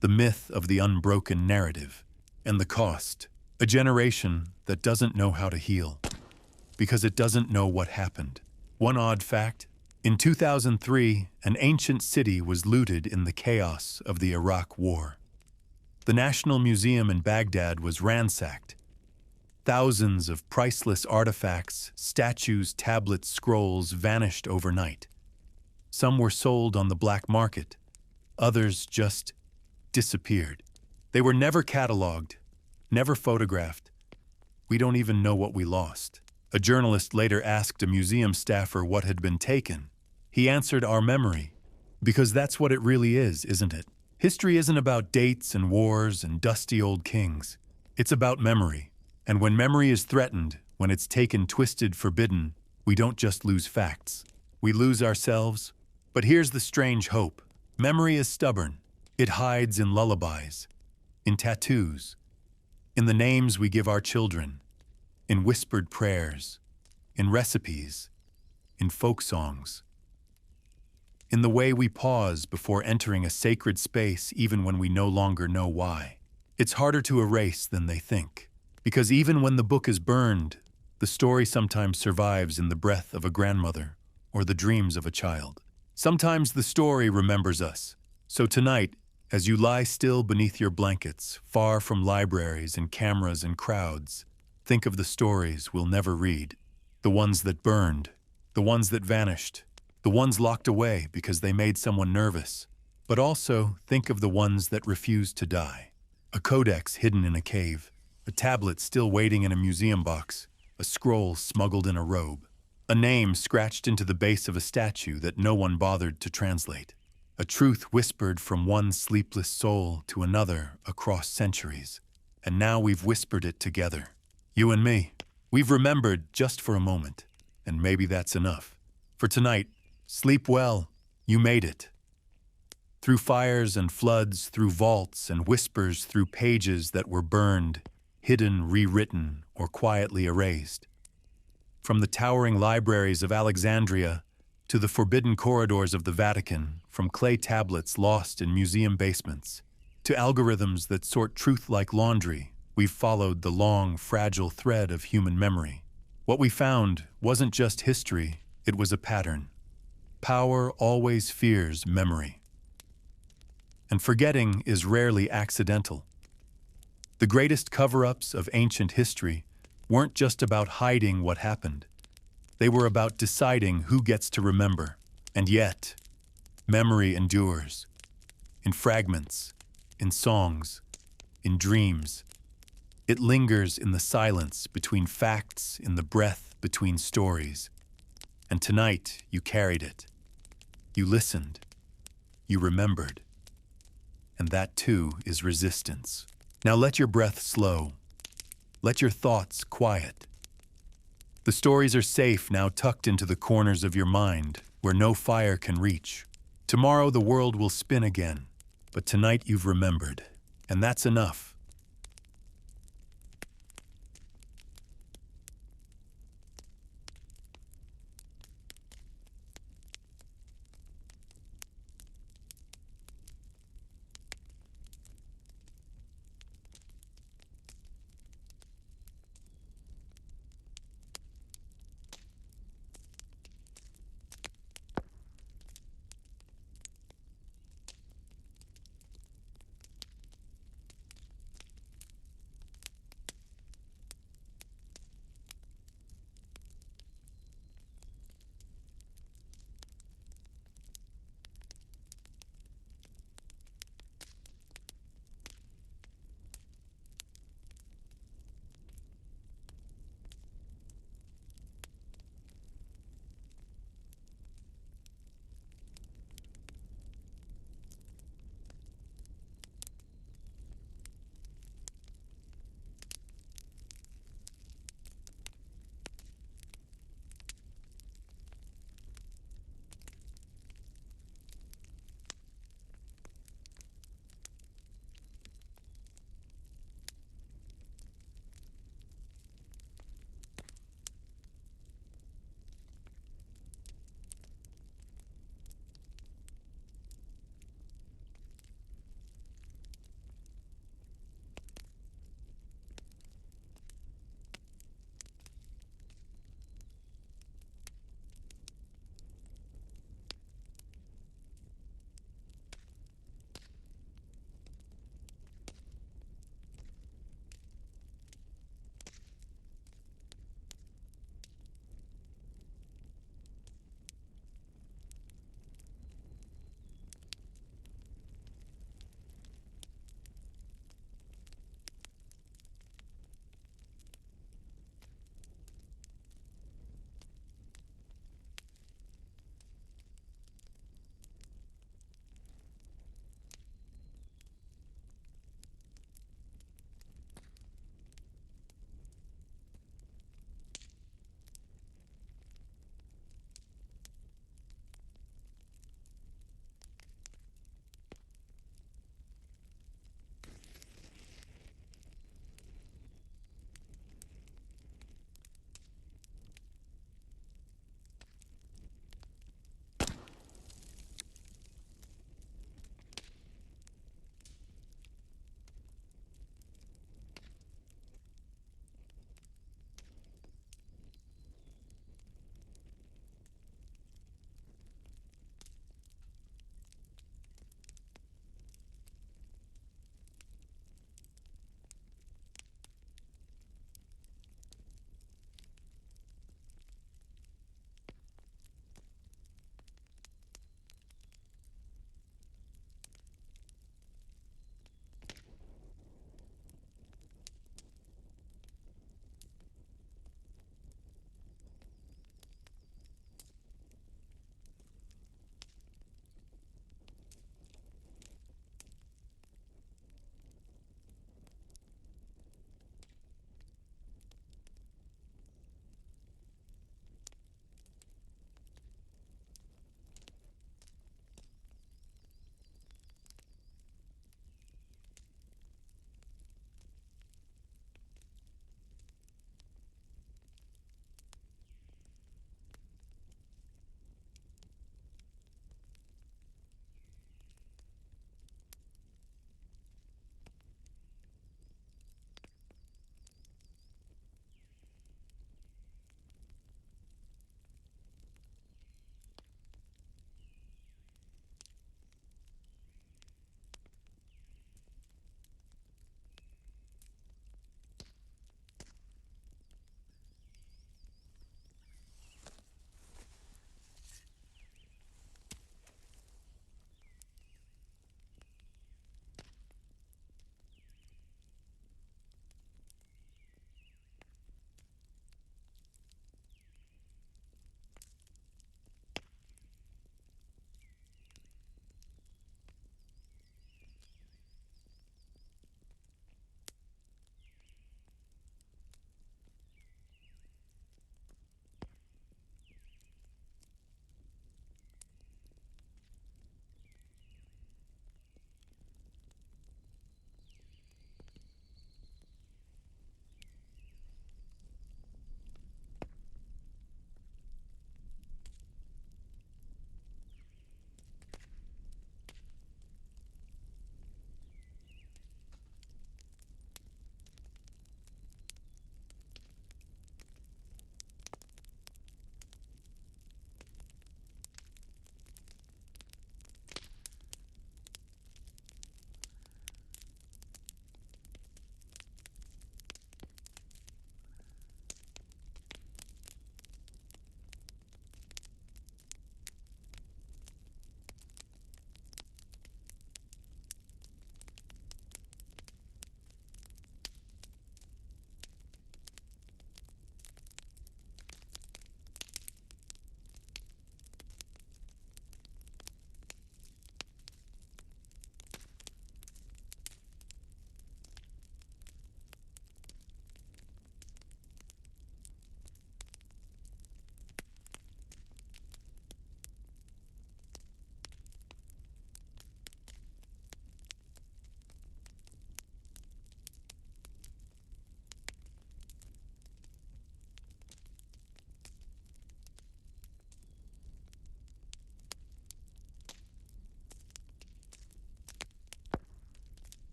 the myth of the unbroken narrative, and the cost. A generation that doesn't know how to heal because it doesn't know what happened. One odd fact: in 2003, an ancient city was looted in the chaos of the Iraq War. The National Museum in Baghdad was ransacked. Thousands of priceless artifacts, statues, tablets, scrolls vanished overnight. Some were sold on the black market. Others just disappeared. They were never cataloged, never photographed. We don't even know what we lost. A journalist later asked a museum staffer what had been taken. He answered, "Our memory." Because that's what it really is, isn't it? History isn't about dates and wars and dusty old kings. It's about memory. And when memory is threatened, when it's taken, twisted, forbidden, we don't just lose facts. We lose ourselves. But here's the strange hope. Memory is stubborn. It hides in lullabies, in tattoos, in the names we give our children, in whispered prayers, in recipes, in folk songs, in the way we pause before entering a sacred space even when we no longer know why. It's harder to erase than they think, because even when the book is burned, the story sometimes survives in the breath of a grandmother or the dreams of a child. Sometimes the story remembers us. So tonight, as you lie still beneath your blankets, far from libraries and cameras and crowds, think of the stories we'll never read, the ones that burned, the ones that vanished, the ones locked away because they made someone nervous. But also think of the ones that refused to die. A codex hidden in a cave, a tablet still waiting in a museum box, a scroll smuggled in a robe, a name scratched into the base of a statue that no one bothered to translate, a truth whispered from one sleepless soul to another across centuries. And now we've whispered it together. You and me. We've remembered just for a moment, and maybe that's enough. For tonight, sleep well. You made it. Through fires and floods, through vaults and whispers, through pages that were burned, hidden, rewritten, or quietly erased. From the towering libraries of Alexandria to the forbidden corridors of the Vatican, from clay tablets lost in museum basements to algorithms that sort truth like laundry, we've followed the long, fragile thread of human memory. What we found wasn't just history, it was a pattern. Power always fears memory. And forgetting is rarely accidental. The greatest cover-ups of ancient history weren't just about hiding what happened. They were about deciding who gets to remember. And yet, memory endures. In fragments, in songs, in dreams. It lingers in the silence between facts, in the breath between stories. And tonight, you carried it. You listened. You remembered. And that too is resistance. Now let your breath slow. Let your thoughts quiet. The stories are safe now, tucked into the corners of your mind, where no fire can reach. Tomorrow the world will spin again, but tonight you've remembered, and that's enough.